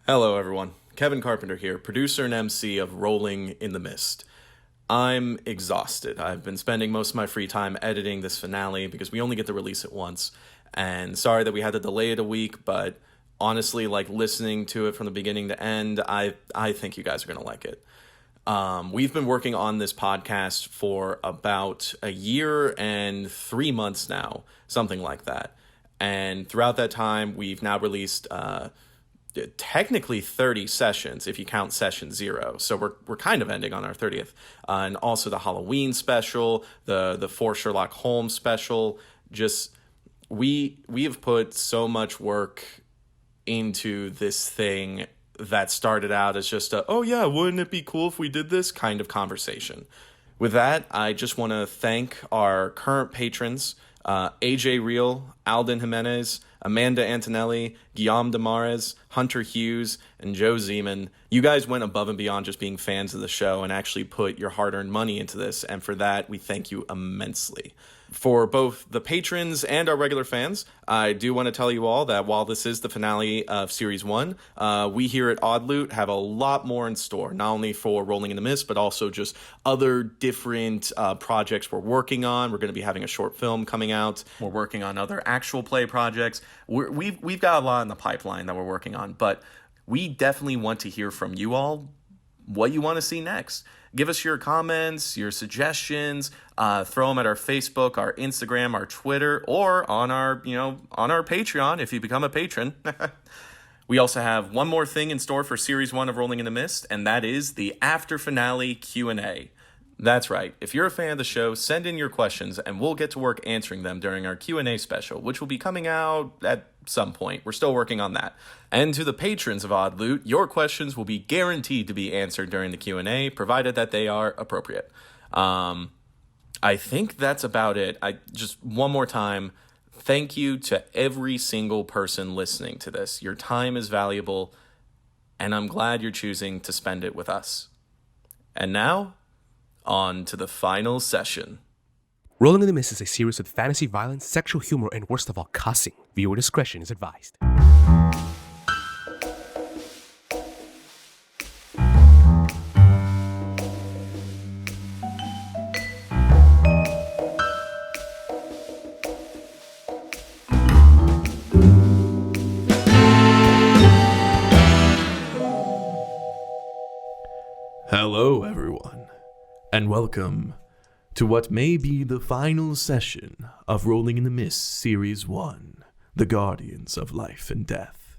Hello, everyone. Kevin Carpenter here, producer and MC of Rolling in the Mist. I'm exhausted. I've been spending most of my free time editing this finale because we only get to release it once. And sorry that we had to delay it a week, but honestly, listening to it from the beginning to end, I think you guys are going to like it. We've been working on this podcast for about a year and 3 months now, something like that. And throughout that time, we've now released technically 30 sessions if you count session 0. So we're kind of ending on our 30th. And also the Halloween special, the 4 Sherlock Holmes special. Just we have put so much work into this thing that started out as just a, oh yeah, wouldn't it be cool if we did this kind of conversation. With that, I just want to thank our current patrons, AJ Real, Alden Jimenez, Amanda Antonelli, Guillaume Damares, Hunter Hughes, and Joe Zeman. You guys went above and beyond just being fans of the show and actually put your hard-earned money into this, and for that, we thank you immensely. For both the patrons and our regular fans, I do want to tell you all that while this is the finale of Series 1, we here at AWD Loot have a lot more in store, not only for Rolling in the Mist, but also just other different projects we're working on. We're going to be having a short film coming out. We're working on other actual play projects. We've got a lot in the pipeline that we're working on, but we definitely want to hear from you all what you want to see next. Give us your comments, your suggestions, throw them at our Facebook, our Instagram, our Twitter, or on our Patreon if you become a patron. We also have one more thing in store for Series 1 of Rolling in the Mist, and that is the after finale Q&A. That's right. If you're a fan of the show, send in your questions, and we'll get to work answering them during our Q&A special, which will be coming out at some point. We're still working on that. And to the patrons of AWD Loot, your questions will be guaranteed to be answered during the Q&A, provided that they are appropriate. I think that's about it. Just one more time, thank you to every single person listening to this. Your time is valuable, and I'm glad you're choosing to spend it with us. And now, on to the final session. Rolling in the Mist is a series with fantasy violence, sexual humor, and worst of all, cussing. Viewer discretion is advised. Hello, everyone, and welcome to what may be the final session of Rolling in the Mist Series 1, The Guardians of Life and Death.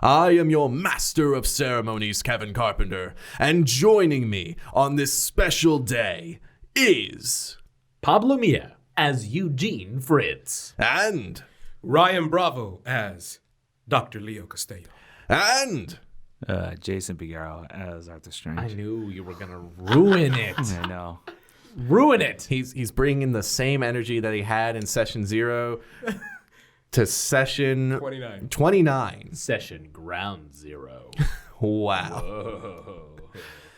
I am your master of ceremonies, Kevin Carpenter, and joining me on this special day is Pablo Milla as Eugene Fritz. And Ryan Bravo as Dr. Leo Castello. And Jason Peguero as Arthur Strange. I knew you were going to ruin it. I know. Ruin it. he's bringing the same energy that he had in session 0 to session 29. Session ground 0. Wow. Whoa.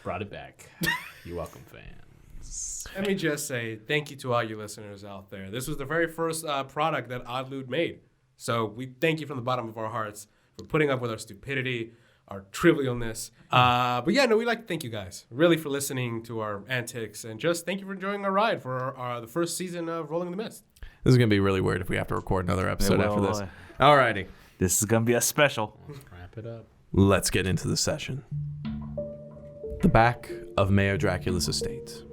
Brought it back. You're welcome, fans. Let me just say thank you to all you listeners out there. This was the very first product that AWD Loot made. So we thank you from the bottom of our hearts for putting up with our stupidity, our trivialness. But yeah, no, we'd like to thank you guys really for listening to our antics, and just thank you for enjoying our ride for the first season of Rolling in the Mist. This is going to be really weird if we have to record another episode after this. Alrighty. This is going to be a special. Wrap it up. Let's get into the session. The back of Mayor Dracula's estate.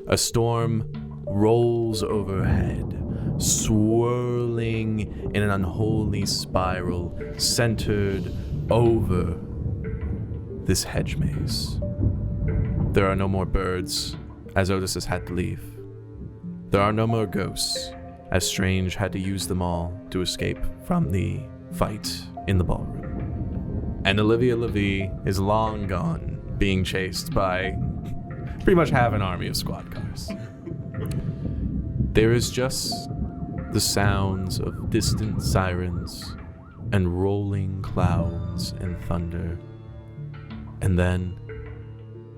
A storm rolls overhead, swirling in an unholy spiral centered over this hedge maze. There are no more birds, as Otis has had to leave. There are no more ghosts, as Strange had to use them all to escape from the fight in the ballroom. And Olivia Levy is long gone, being chased by pretty much half an army of squad cars. There is just the sounds of distant sirens and rolling clouds and thunder. And then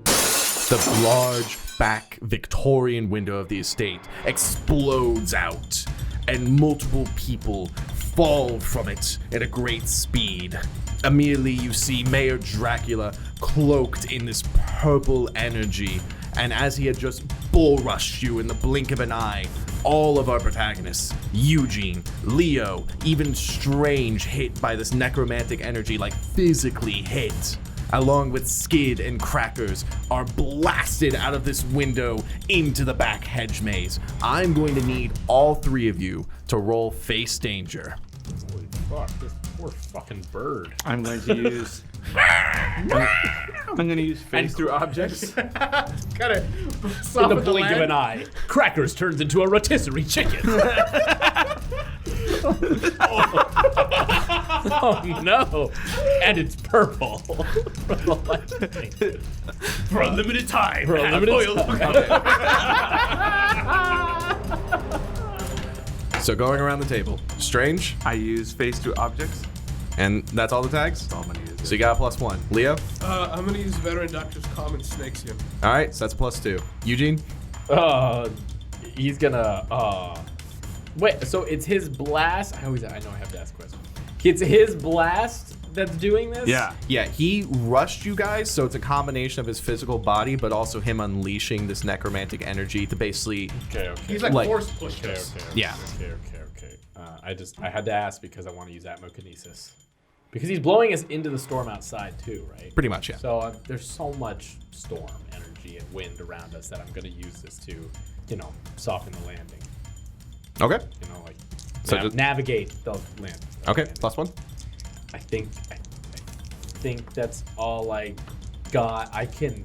the large back Victorian window of the estate explodes out, and multiple people fall from it at a great speed. Immediately you see Mayor Dracula cloaked in this purple energy, and as he had just bull rushed you in the blink of an eye, all of our protagonists, Eugene, Leo, even Strange, hit by this necromantic energy, like physically hit, along with Skid and Crackers, are blasted out of this window into the back hedge maze. I'm going to need all three of you to roll face danger. Holy fuck, this poor fucking bird. I'm going to use. I'm going to use face through objects. Gotta In soften the blink of land. an eye, Crackers turns into a rotisserie chicken. Oh no! And it's purple. For a limited time. For a limited So going around the table, Strange, I use face through objects. and that's all the tags? That's all I'm going to use. So you got a +1. Leo? I'm gonna use Veteran Doctor's Common Snake Skin. All right, so that's +2. Eugene? He's gonna. Wait. So it's his blast. I know I have to ask a question. It's his blast that's doing this. Yeah. Yeah, he rushed you guys, so it's a combination of his physical body, but also him unleashing this necromantic energy to basically. Okay. He's like, Like- force pushed Okay. us. Yeah. Okay. I had to ask because I want to use atmokinesis. Because he's blowing us into the storm outside too, right? Pretty much, yeah. So there's so much storm energy and wind around us that I'm gonna use this to, soften the landing. Okay. Like So just- navigate the land. Okay, +1. I think that's all I got. I can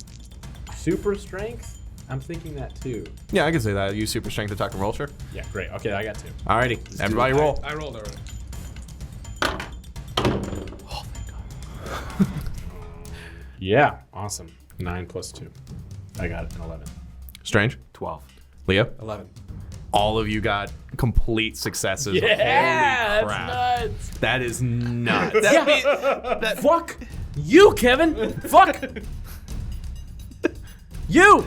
super strength. I'm thinking that too. Yeah, I can say that. Use super strength to attack and roll, sure. Yeah, great. Okay, I got two. Alrighty, everybody roll. I rolled already. Yeah, awesome. 9 plus 2. I got it. 11. Strange. 12. Leo? 11. All of you got complete successes. Yeah, Holy crap. that's nuts. That is nuts. Fuck you, Kevin. Fuck you.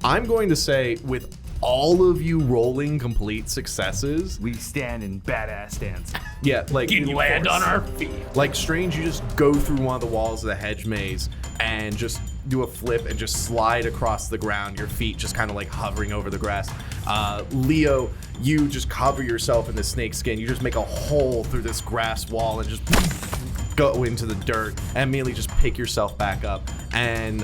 I'm going to say, with all of you rolling complete successes, We stand in badass stance. yeah, like Land on our feet. Like Strange, you just go through one of the walls of the hedge maze and just do a flip and just slide across the ground, your feet just kind of like hovering over the grass. Leo, you just cover yourself in the snake skin. You just make a hole through this grass wall and just go into the dirt and immediately just pick yourself back up. And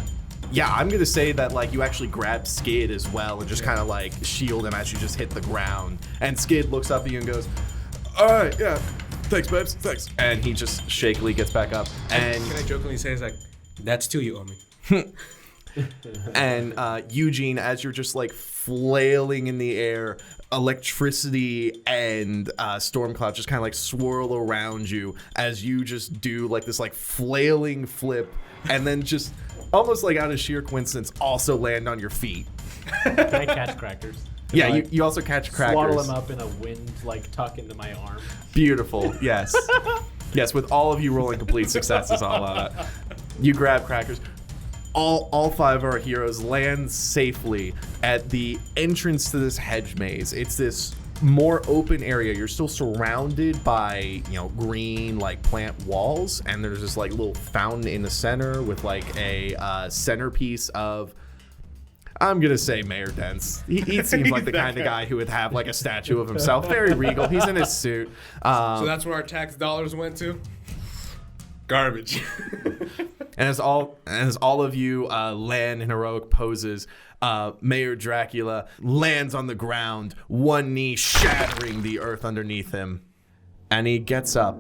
yeah, I'm gonna say that like you actually grab Skid as well and just kind of like shield him as you just hit the ground. And Skid looks up at you and goes, "All right, yeah, thanks, babes, thanks." And he just shakily gets back up. And Can I jokingly say, it's like, that's 2 you owe me. and Eugene, as you're just like flailing in the air, electricity and storm clouds just kind of like swirl around you as you just do like this like flailing flip, and then just almost like out of sheer coincidence also land on your feet. Can I catch Crackers? Yeah, Like, you also catch Crackers. Swaddle him up in a wind, like tuck into my arm. Beautiful. Yes. Yes, with all of you rolling complete successes, I'll allow that. You grab Crackers. All 5 of our heroes land safely at the entrance to this hedge maze. It's this more open area. You're still surrounded by, green like plant walls, and there's this like little fountain in the center with like a centerpiece of, I'm gonna say, Mayor Dents. He seems like the kind of guy who would have like a statue of himself. Very regal. He's in his suit. So that's where our tax dollars went to? Garbage. And as all of you land in heroic poses, Mayor Dracula lands on the ground, one knee shattering the earth underneath him. And he gets up,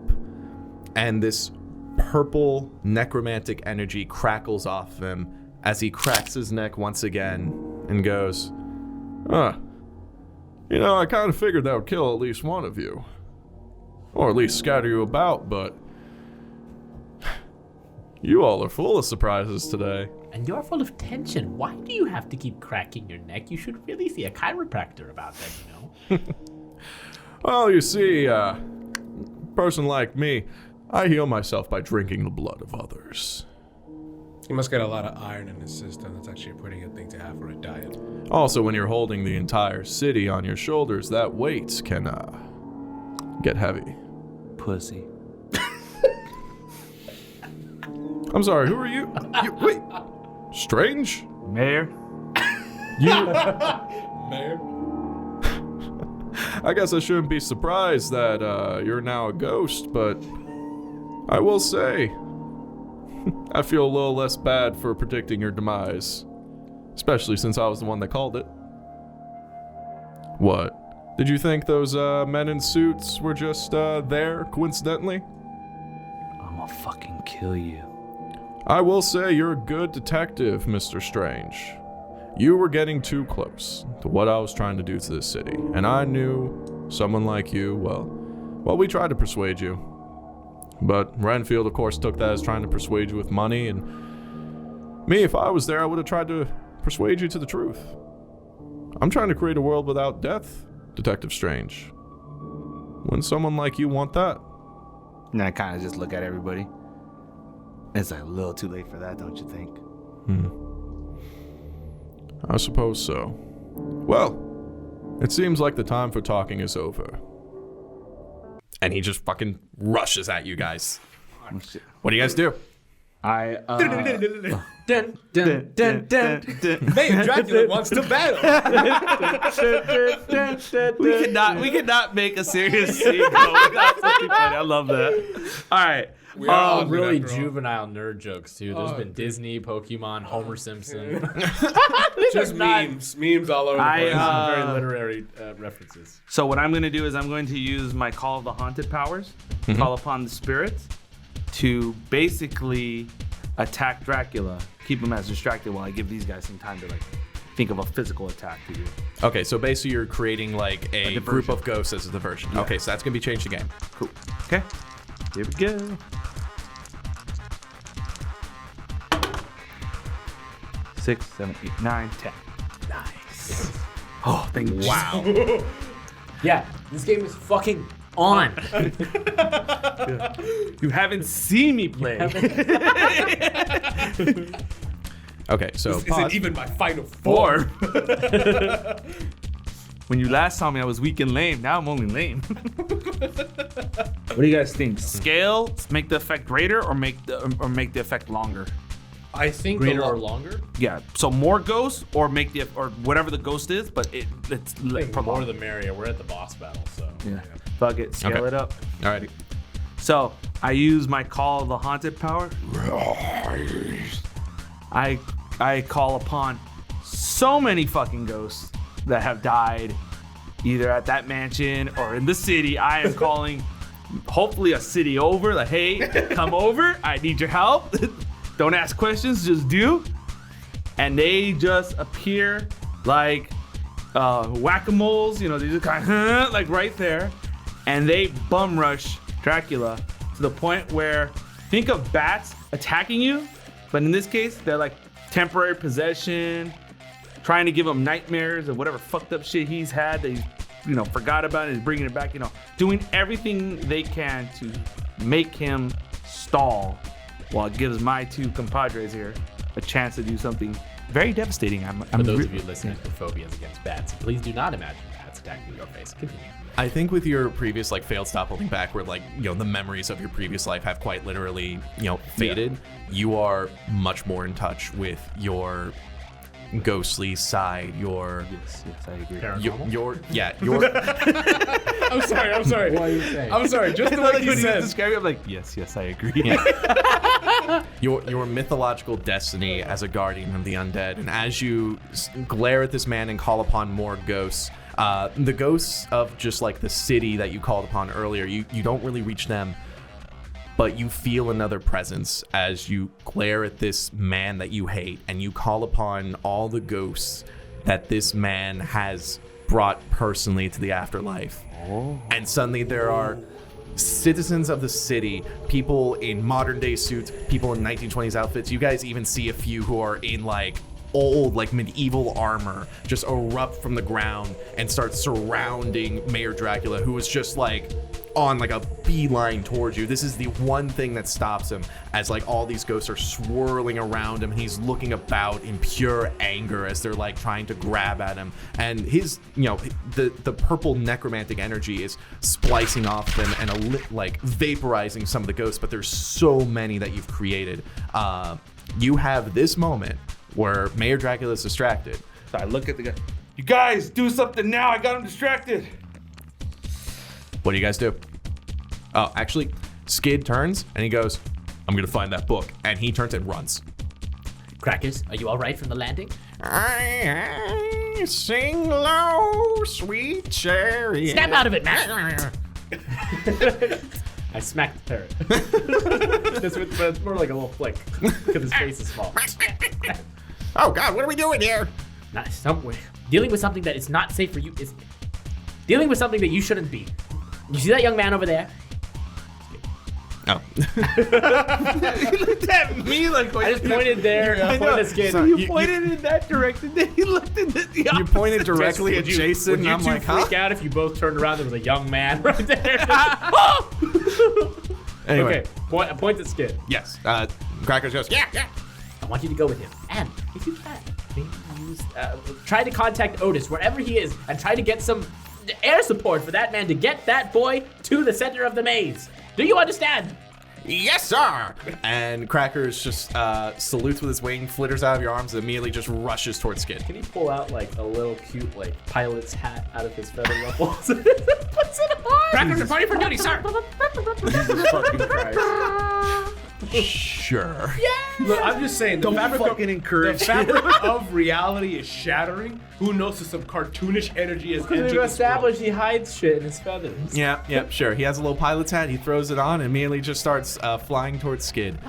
and this purple necromantic energy crackles off of him as he cracks his neck once again and goes, I kind of figured that would kill at least one of you. Or at least scatter you about, but you all are full of surprises today. And you're full of tension. Why do you have to keep cracking your neck? You should really see a chiropractor about that, Well, you see, person like me, I heal myself by drinking the blood of others. He must get a lot of iron in his system. That's actually a pretty good thing to have for a diet. Also, when you're holding the entire city on your shoulders, that weight can get heavy. Pussy. I'm sorry, who are you? Wait, Strange? Mayor? Mayor. I guess I shouldn't be surprised that you're now a ghost, but I will say, I feel a little less bad for predicting your demise, especially since I was the one that called it. What? Did you think those men in suits were just there coincidentally? I'm gonna fucking kill you. I will say you're a good detective, Mr. Strange. You were getting too close to what I was trying to do to this city, and I knew someone like you, well, we tried to persuade you. But Renfield, of course, took that as trying to persuade you with money, and me, if I was there, I would have tried to persuade you to the truth. I'm trying to create a world without death, Detective Strange. Wouldn't someone like you want that? And I kind of just look at everybody. It's like a little too late for that, don't you think? I suppose so. Well, it seems like the time for talking is over. And he just fucking rushes at you guys. Oh, shit. What do you guys do? I Dun, dun, dun, dun. Mayor Dracula wants to battle. we cannot make a serious scene. That's funny. I love that. All right. We are all really juvenile nerd jokes too. There's been Disney, Pokemon, Homer Simpson. Just memes all over the place. Very literary references. So what I'm going to do is I'm going to use my Call of the Haunted powers, call upon the spirits, to basically attack Dracula, keep him as distracted while I give these guys some time to like think of a physical attack to do. Okay, so basically you're creating like a group of ghosts as a diversion. Yeah. Okay, so that's gonna be changed again. Cool. Okay, here we go. 6, 7, 8, 9, 10. Nice. Oh, thank you. Wow. Yeah, this game is fucking on. You haven't seen me play. Okay, so This isn't even my final form. When you last saw me, I was weak and lame. Now I'm only lame. What do you guys think? Scale, make the effect greater, or make the effect longer? I think greater or longer. Yeah. So more ghosts, or make the or whatever the ghost is, but it's I think more the merrier. We're at the boss battle, so yeah. Fuck it. Scale it up. Alrighty. So I use my Call of the Haunted power. I call upon so many fucking ghosts that have died either at that mansion or in the city. I am calling hopefully a city over, like, hey, come over, I need your help. Don't ask questions, just do. And they just appear like whack-a-moles, you know, they just kind of like right there. And they bum rush Dracula to the point where, think of bats attacking you, but in this case, they're like temporary possession, trying to give him nightmares of whatever fucked up shit he's had that he's, you know, forgot about and is bringing it back, you know, doing everything they can to make him stall while it gives my two compadres here a chance to do something very devastating. For those of you listening with phobias against bats, please do not imagine bats attacking your face. Continue. I think with your previous like failed stop holding back, where like, you know, the memories of your previous life have quite literally, you know, faded, you are much more in touch with your ghostly side, your Yes, I agree. your I'm sorry. What are you saying? I'm sorry. Just the way Like he when he was says. describing it, I'm like, yes, I agree. your mythological destiny as a guardian of the undead. And as you glare at this man and call upon more ghosts, the ghosts of just like the city that you called upon earlier, you don't really reach them, but you feel another presence as you glare at this man that you hate, and you call upon all the ghosts that this man has brought personally to the afterlife. And suddenly there are citizens of the city, people in modern day suits, people in 1920s outfits. You guys even see a few who are in like old, like medieval armor, just erupt from the ground and start surrounding Mayor Dracula, who is just like on like a beeline towards you. This is the one thing that stops him, as like all these ghosts are swirling around him and he's looking about in pure anger as they're like trying to grab at him. And his, the purple necromantic energy is splicing off them and like vaporizing some of the ghosts, but there's so many that you've created. You have this moment where Mayor Dracula is distracted. So I look at the guy. You guys, do something now. I got him distracted. What do you guys do? Oh, actually, Skid turns and he goes, I'm going to find that book. And he turns and runs. Crackers, are you all right from the landing? I sing low, sweet cherry. Snap out of it, man! I smacked the parrot. But it's more like a little flick because his face is small. Oh, God, what are we doing here? Nice. Dealing with something that is not safe for you is dealing with something that you shouldn't be. You see that young man over there? Oh. He looked at me like, I just pointed there. Pointed at Skid. So you pointed in that direction, then he looked in the opposite. You pointed directly at Jason, Would and you I'm two like, freak huh? out if you both turned around? There was a young man right there. Anyway, Okay, point at Skid. yes. Crackers goes, yeah. I want you to go with him. And if you can, maybe use, try to contact Otis wherever he is and try to get some air support for that man to get that boy to the center of the maze. Do you understand? Yes, sir. And Crackers just salutes with his wing, flitters out of your arms, and immediately just rushes towards Skid. Can he pull out like a little cute like pilot's hat out of his feather ruffles? Puts it on. Crackers are ready for duty, sir. Jesus fucking Christ. Sure. Look, I'm just saying, the fabric of reality is shattering. Who knows if some cartoonish energy has entered We've this established he hides shit in his feathers. Yeah, sure. He has a little pilot's hat. He throws it on and immediately just starts flying towards Skid.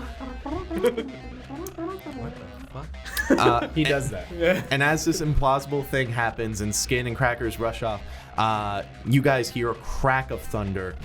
He does that. And as this implausible thing happens and Skid and Crackers rush off, you guys hear a crack of thunder.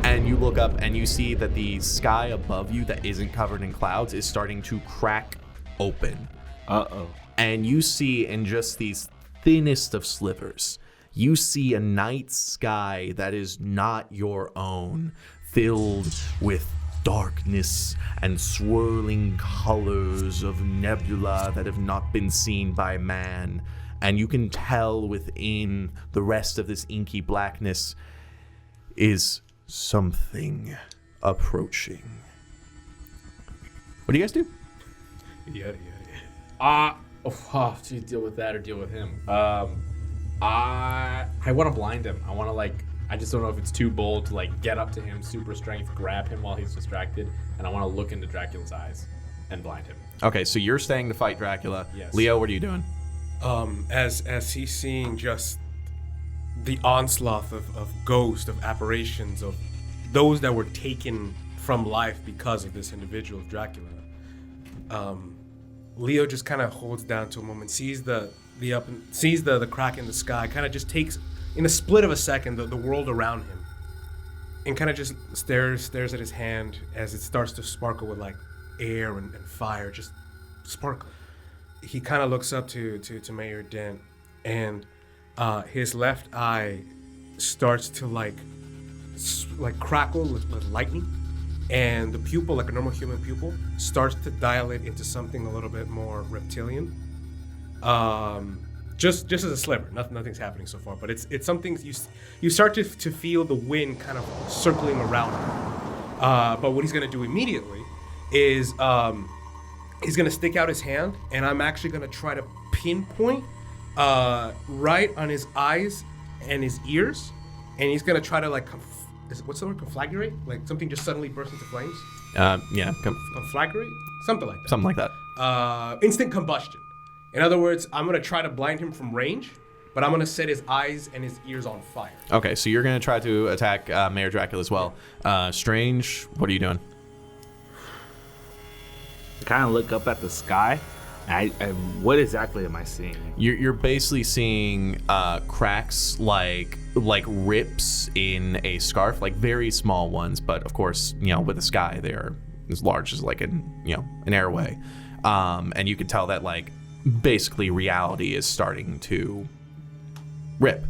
And you look up and you see that the sky above you that isn't covered in clouds is starting to crack open. Uh-oh. And you see in just these thinnest of slivers, you see a night sky that is not your own, filled with darkness and swirling colors of nebula that have not been seen by man. And you can tell within the rest of this inky blackness is something approaching. What do you guys do? Do you deal with that or deal with him? I want to blind him. I just don't know if it's too bold to like get up to him, super strength, grab him while he's distracted, and I want to look into Dracula's eyes and blind him. Okay, so you're staying to fight Dracula. Yes. Leo, what are you doing? As he's seeing just the onslaught of ghosts, of apparitions, of those that were taken from life because of this individual, Dracula. Leo just kind of holds down to a moment, sees the crack in the sky, kind of just takes in a split of a second the world around him, and kind of just stares at his hand as it starts to sparkle with like air and fire, just sparkle. He kind of looks up to Mayor Dent, and his left eye starts to like crackle with lightning, and the pupil, like a normal human pupil, starts to dilate into something a little bit more reptilian. Just as a sliver, nothing's happening so far, but it's something you start to feel the wind kind of circling around him. But what he's gonna do immediately is he's gonna stick out his hand, and I'm actually gonna try to pinpoint right on his eyes and his ears, and he's gonna try to like what's the word? Conflagrate? Like something just suddenly bursts into flames? Yeah, Conflagrate? Something like that. something like that. Instant combustion. In other words, I'm gonna try to blind him from range, but I'm gonna set his eyes and his ears on fire. Okay, so you're gonna try to attack Mayor Dracula as well. Strange, what are you doing? I kind of look up at the sky. I what exactly am I seeing? You're basically seeing cracks like rips in a scarf, like very small ones, but of course, with the sky, they're as large as like an airway, and you can tell that like basically reality is starting to rip.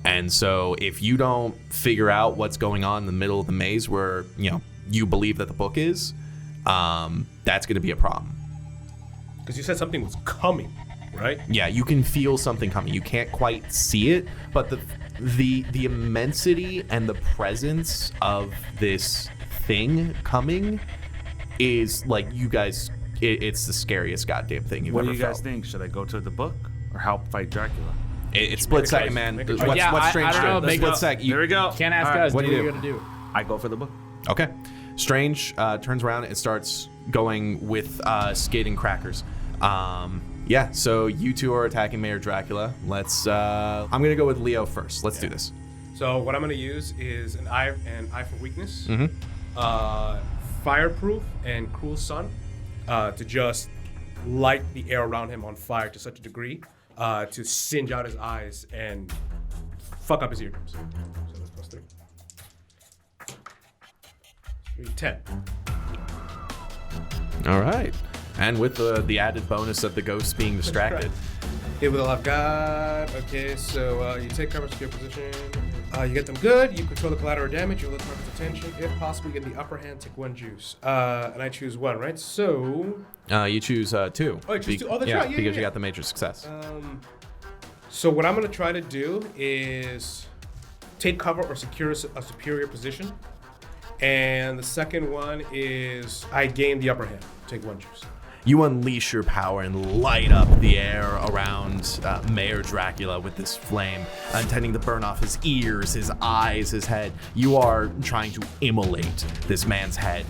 And so if you don't figure out what's going on in the middle of the maze where, you believe that the book is, that's going to be a problem. Because you said something was coming, right? Yeah, you can feel something coming. You can't quite see it, but the immensity and the presence of this thing coming is like, you guys, it's the scariest goddamn thing you've What ever do you guys felt. think? Should I go to the book or help fight Dracula? It's split second, man. Make a What's, choice. Yeah, what's I strange? don't know, to make split a- sec. Here we go. Can't ask All right, us. what Do do what you you're gonna do. I go for the book. Okay. Strange turns around and starts going with Skid and Crackers. Yeah, so you two are attacking Mayor Dracula. Let's. I'm gonna go with Leo first. Let's do this. So what I'm gonna use is an eye for weakness, Mm-hmm. fireproof and cruel sun, to just light the air around him on fire to such a degree, to singe out his eyes and fuck up his eardrums. So that's plus 3. 10. All right. And with the added bonus of the ghost being distracted. Hit with all I've got. Okay, so you take cover, secure position. You get them good. You control the collateral damage. You limit target's attention. If possible, you get the upper hand. Take 1 juice. And I choose 1, right? So. You choose 2. Oh, I choose 2. Oh, that's right. Yeah, because yeah. you got the major success. So what I'm gonna try to do is take cover or secure a superior position. And the second one is I gain the upper hand. Take 1 juice. You unleash your power and light up the air around Mayor Dracula with this flame, intending to burn off his ears, his eyes, his head. You are trying to immolate this man's head.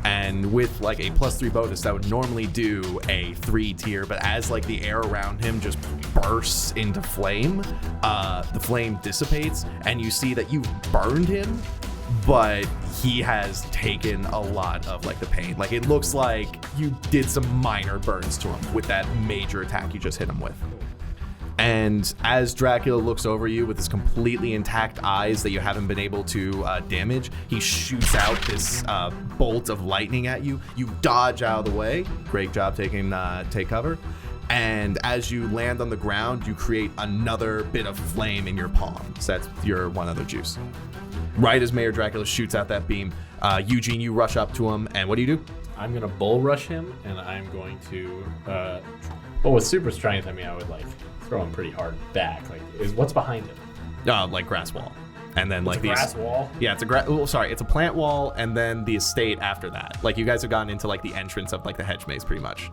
And with like a +3 bonus, that would normally do a 3 tier, but as like the air around him just bursts into flame, the flame dissipates, and you see that you burned him, but he has taken a lot of like the pain. Like it looks like you did some minor burns to him with that major attack you just hit him with. And as Dracula looks over you with his completely intact eyes that you haven't been able to damage, he shoots out this bolt of lightning at you. You dodge out of the way. Great job taking take cover. And as you land on the ground, you create another bit of flame in your palm. So that's your 1 other juice. Right as Mayor Dracula shoots out that beam, Eugene, you rush up to him, and what do? I'm gonna bull rush him, and I'm going to. Well, with super strength, I mean, I would like throw him pretty hard back. Like, what's behind him? Like grass wall. And then like A these. grass wall. Yeah, it's it's a plant wall, and then the estate after that. Like you guys have gotten into like the entrance of like the hedge maze pretty much.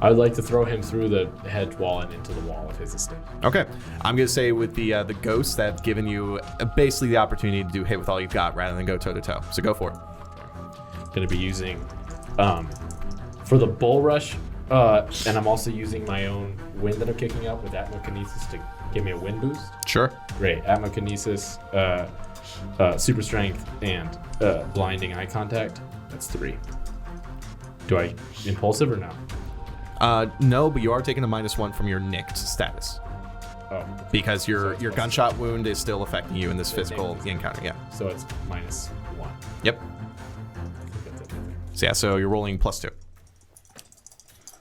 I would like to throw him through the hedge wall and into the wall of his estate. Okay, I'm gonna say with the ghosts that have given you basically the opportunity to do hit with all you've got rather than go toe to toe. So go for it. Going to be using for the bull rush, and I'm also using my own wind that I'm kicking up with Atmokinesis to give me a wind boost. Sure. Great. Atmokinesis, super strength, and blinding eye contact. That's 3. Do I impulsive or no? No, but you are taking a -1 from your nicked status Oh, because your So it's gunshot wound is still affecting you in this physical encounter. Yeah. so it's -1. Yep. So yeah, so you're rolling +2.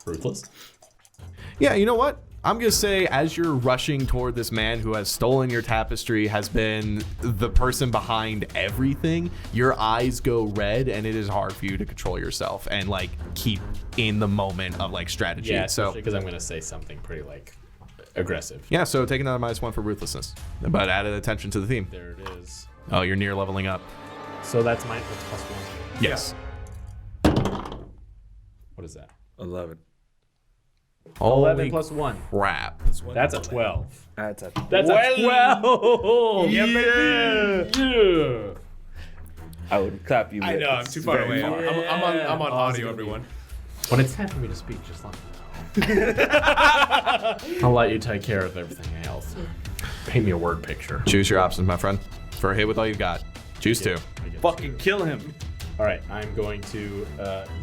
Ruthless. Yeah, you know what? I'm going to say as you're rushing toward this man who has stolen your tapestry, has been the person behind everything, your eyes go red and it is hard for you to control yourself and like keep in the moment of like strategy. Yeah, so because I'm going to say something pretty like aggressive. yeah, so take another -1 for ruthlessness, but added attention to the theme. There it is. Oh, you're near leveling up. So that's +1. Yes. What is that? 11. 11 Holy +1. crap. That's a 12. That's a That's a 12. Yeah, baby. Yeah. I would clap you. I know, I'm too far away. I'm on audio, everyone. When it's time for me to speak, just let me know. I'll let you take care of everything else. Paint me a word picture. Choose your options, my friend. For a hit with all you've got. Choose 2. Fucking kill him. All right, I'm going to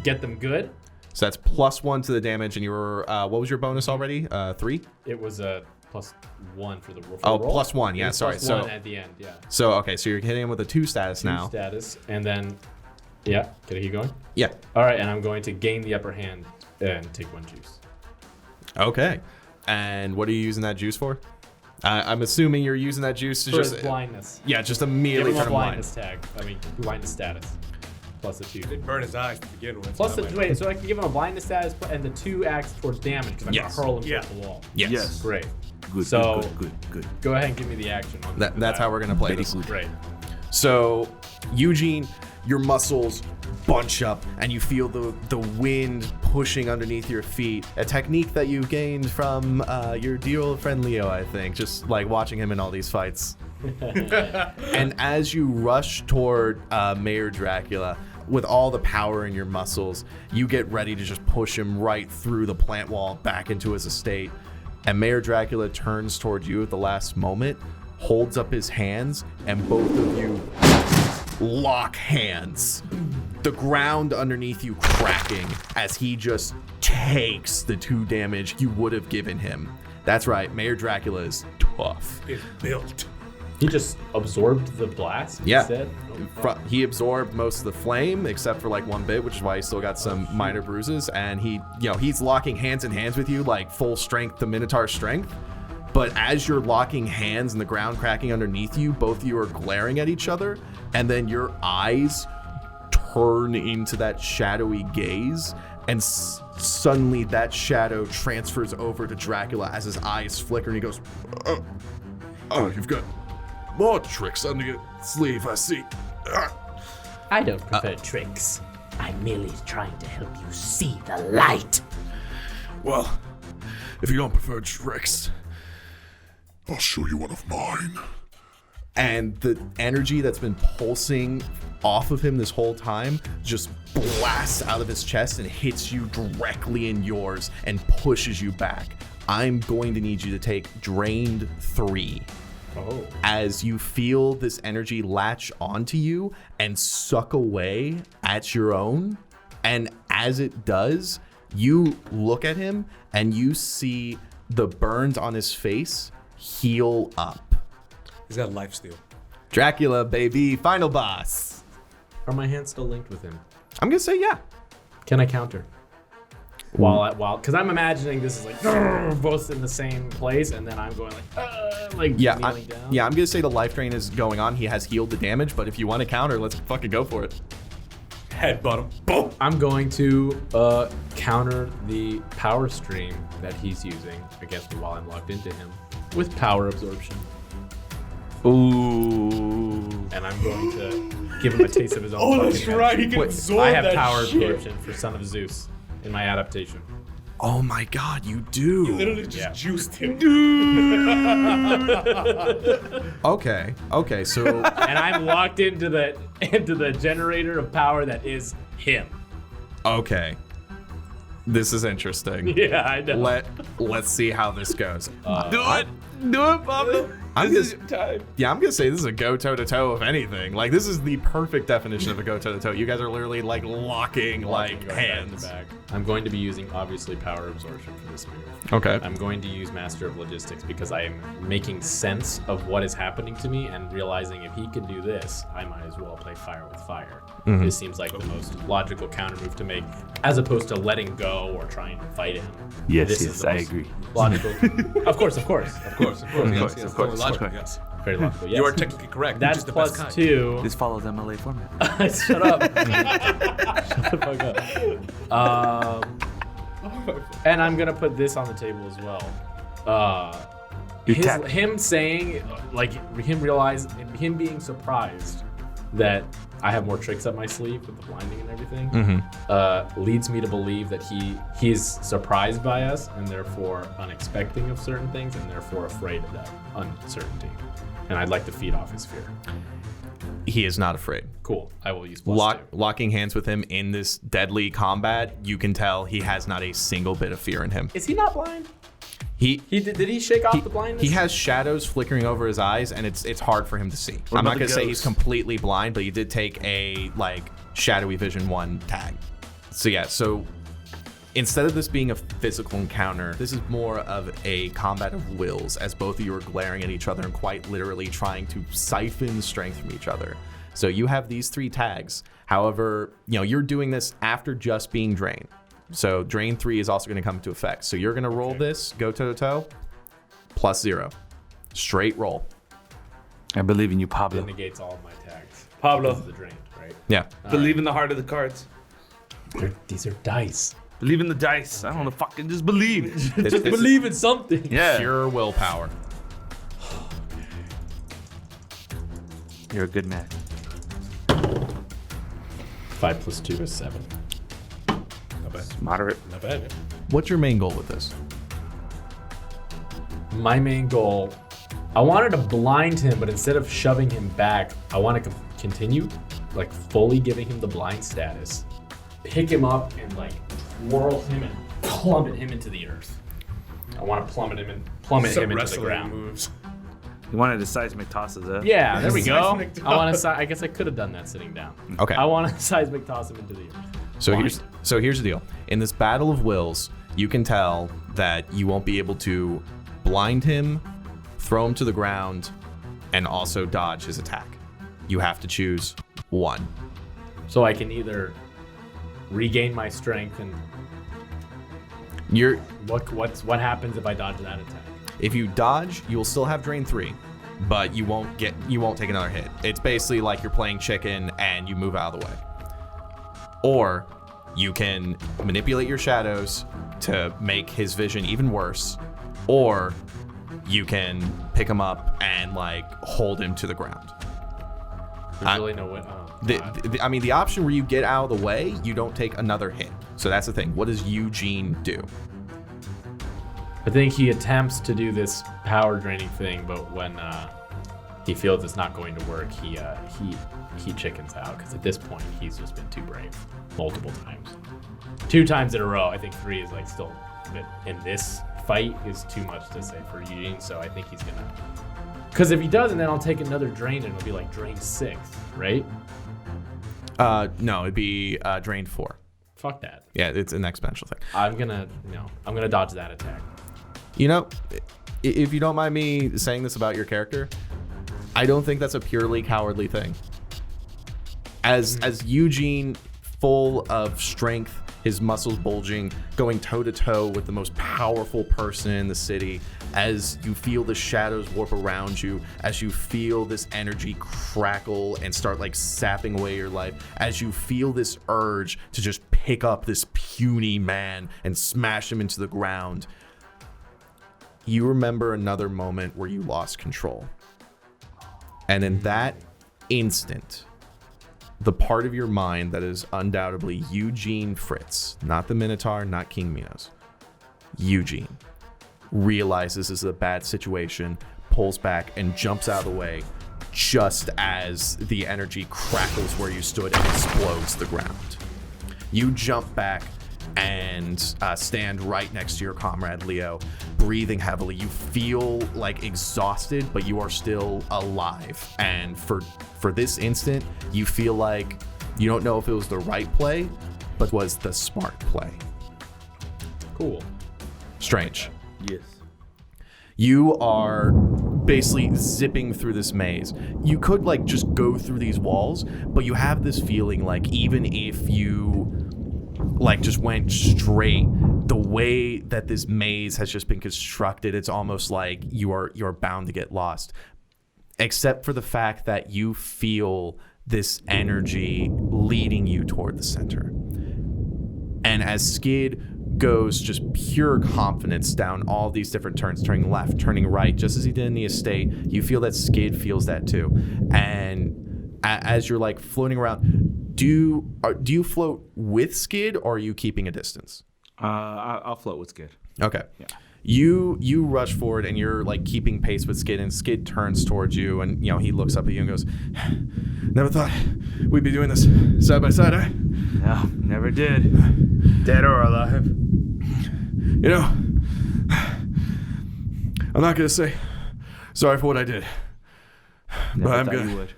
get them good. So that's +1 to the damage, and you were, what was your bonus already? 3? It was a +1 for the roll. Oh, +1, yeah, It was sorry. +1 So, at the end, yeah. so okay, so you're hitting him with a 2 status now. Status, and then, yeah, can I keep going? Yeah. All right, and I'm going to gain the upper hand and take 1 juice. Okay. And what are you using that juice for? I'm assuming you're using that juice to For just his blindness. Yeah, just Give immediately him a turn him blind. blindness tag. Blindness status. Plus the 2. It'd burn his eyes to begin with. Plus so the that way- wait, so I can give him a blindness status and the 2 acts towards damage because I'm Yes. gonna hurl him Yeah. towards the wall. Yes. Great. Good, So- good. Go ahead and give me the action. On That's how we're gonna play this. Great. So, Eugene, your muscles bunch up and you feel the wind pushing underneath your feet. A technique that you gained from your dear old friend Leo, I think, just like watching him in all these fights. And as you rush toward Mayor Dracula, with all the power in your muscles, you get ready to just push him right through the plant wall back into his estate. And Mayor Dracula turns towards you at the last moment, holds up his hands, and both of you lock hands. The ground underneath you cracking as he just takes the 2 damage you would have given him. That's right, Mayor Dracula is tough. It's built. He just absorbed the blast. Yeah. Instead? He absorbed most of the flame except for like 1 bit, which is why he still got some minor bruises. And he's locking hands in hands with you, like full strength to Minotaur strength. But as you're locking hands and the ground cracking underneath you, both of you are glaring at each other, and then your eyes turn into that shadowy gaze, and suddenly that shadow transfers over to Dracula as his eyes flicker, and he goes, "Oh, you've got more tricks under your sleeve, I see." I don't prefer tricks. I'm merely trying to help you see the light. Well, if you don't prefer tricks, I'll show you one of mine. And the energy that's been pulsing off of him this whole time just blasts out of his chest and hits you directly in yours and pushes you back. I'm going to need you to take Drained 3. Oh. As you feel this energy latch onto you and suck away at your own. And as it does, you look at him and you see the burns on his face heal up. He's got lifesteal. Dracula, baby, final boss. Are my hands still linked with him? I'm gonna say yeah. Can I counter? While, because I'm imagining this is like both in the same place, and then I'm going Yeah, kneeling down. I'm gonna say the life drain is going on. He has healed the damage, but if you want to counter, let's fucking go for it. Headbutt him. Boom. I'm going to counter the power stream that he's using against me while I'm locked into him with power absorption. Ooh. And I'm going to give him a taste of his own. Oh, fucking that's medicine. right. He can absorb I have that power shit. absorption for Son of Zeus in my adaptation. Oh my god, you do. Literally just Yeah. juiced him. Okay, so And I'm locked into the generator of power that is him. okay. This is interesting. Yeah, I know. Let's see how this goes. Do it, Pablo. I'm This is just- your time. Yeah, I'm gonna say this is a go toe to toe of anything. Like this is the perfect definition of a go toe to toe. You guys are literally like locking like Going hands. back to back. I'm going to be using obviously power absorption for this move. Okay. I'm going to use Master of Logistics because I am making sense of what is happening to me and realizing if he can do this, I might as well play fire with fire. This seems like the most logical counter move to make, as opposed to letting go or trying to fight him. Yes, This is yes, the I most agree. Logical. Of course. Of course. Yes, yes. of course, Logical, okay. yes. Very logical. Yes. You are technically correct. That's which is the plus best kind. 2. This follows MLA format. Shut up. Shut the fuck up. And I'm gonna put this on the table as well. Him saying, like, him being surprised that I have more tricks up my sleeve with the blinding and everything, leads me to believe that he's surprised by us and therefore unexpecting of certain things and therefore afraid of that uncertainty. And I'd like to feed off his fear. He is not afraid. Cool. I will use plus 2. Locking hands with him in this deadly combat, you can tell he has not a single bit of fear in him. Is he not blind? He Did he shake off the blindness? He has shadows flickering over his eyes, and it's hard for him to see. What I'm not about gonna the say he's ghost? completely blind, but he did take a like shadowy vision 1 tag. So yeah, so instead of this being a physical encounter, this is more of a combat of wills, as both of you are glaring at each other and quite literally trying to siphon strength from each other. So you have these 3 tags. However, you're doing this after just being drained. So drain 3 is also going to come into effect. So you're going to roll this, go toe to toe, plus 0. Straight roll. I believe in you, That Pablo. negates all of my attacks. Pablo. This is the drain, right? Yeah. Believe in the heart of the cards. These are dice. Believe in the dice. I don't know, fucking just believe. Just believe in something. Yeah. Pure willpower. You're a good man. 5 + 2 is 7. Not bad. Moderate. Not bad. What's your main goal with this? My main goal, I wanted to blind him, but instead of shoving him back, I want to continue, like fully giving him the blind status, pick him up and like twirl him and plummet him into the earth. I want to plummet him into the ground. moves. You wanted a seismic tosses, huh? Yeah, there we go. Seismic I want to. I guess I could have done that sitting down. Okay. I want to seismic toss him into the earth. So here's the deal. In this battle of wills, you can tell that you won't be able to blind him, throw him to the ground, and also dodge his attack. You have to choose one. So I can either regain my strength and what happens if I dodge that attack? If you dodge, you'll still have drain 3, but you won't take another hit. It's basically like you're playing chicken and you move out of the way. Or you can manipulate your shadows to make his vision even worse, or you can pick him up and like hold him to the ground. There's really no way. The option where you get out of the way, you don't take another hit. So that's the thing. What does Eugene do? I think he attempts to do this power draining thing, but when he feels it's not going to work, he chickens out because at this point he's just been too brave multiple times, 2 times in a row. I think 3 is like still in this fight is too much to say for Eugene, so I think he's gonna. Because if he doesn't, then I'll take another drain and it'll be like drain 6, right? No, it'd be drain 4. Fuck that. Yeah, it's an exponential thing. I'm gonna dodge that attack. You know, if you don't mind me saying this about your character, I don't think that's a purely cowardly thing. As Eugene, full of strength, his muscles bulging, going toe to toe with the most powerful person in the city, as you feel the shadows warp around you, as you feel this energy crackle and start like sapping away your life, as you feel this urge to just pick up this puny man and smash him into the ground, you remember another moment where you lost control. And in that instant, the part of your mind that is undoubtedly Eugene Fritz, not the Minotaur, not King Minos, Eugene, realizes this is a bad situation, pulls back, and jumps out of the way just as the energy crackles where you stood and explodes the ground. You jump back and stand right next to your comrade Leo, breathing heavily. You feel like exhausted, but you are still alive. And for this instant, you feel like you don't know if it was the right play, but was the smart play. Cool. Strange. Yes. You are basically zipping through this maze. You could like just go through these walls, but you have this feeling like even if you like just went straight, the way that this maze has just been constructed, it's almost like you're bound to get lost. Except for the fact that you feel this energy leading you toward the center. And as Skid goes just pure confidence down all these different turns, turning left, turning right, just as he did in the estate, you feel that Skid feels that too. And as you're like floating around, do you float with Skid or are you keeping a distance? I'll float with Skid. Okay. Yeah. You rush forward and you're like keeping pace with Skid, and Skid turns towards you and he looks up at you and goes, "Never thought we'd be doing this side by side, eh?" No, never did. Dead or alive. I'm not gonna say sorry for what I did, Never but thought you would.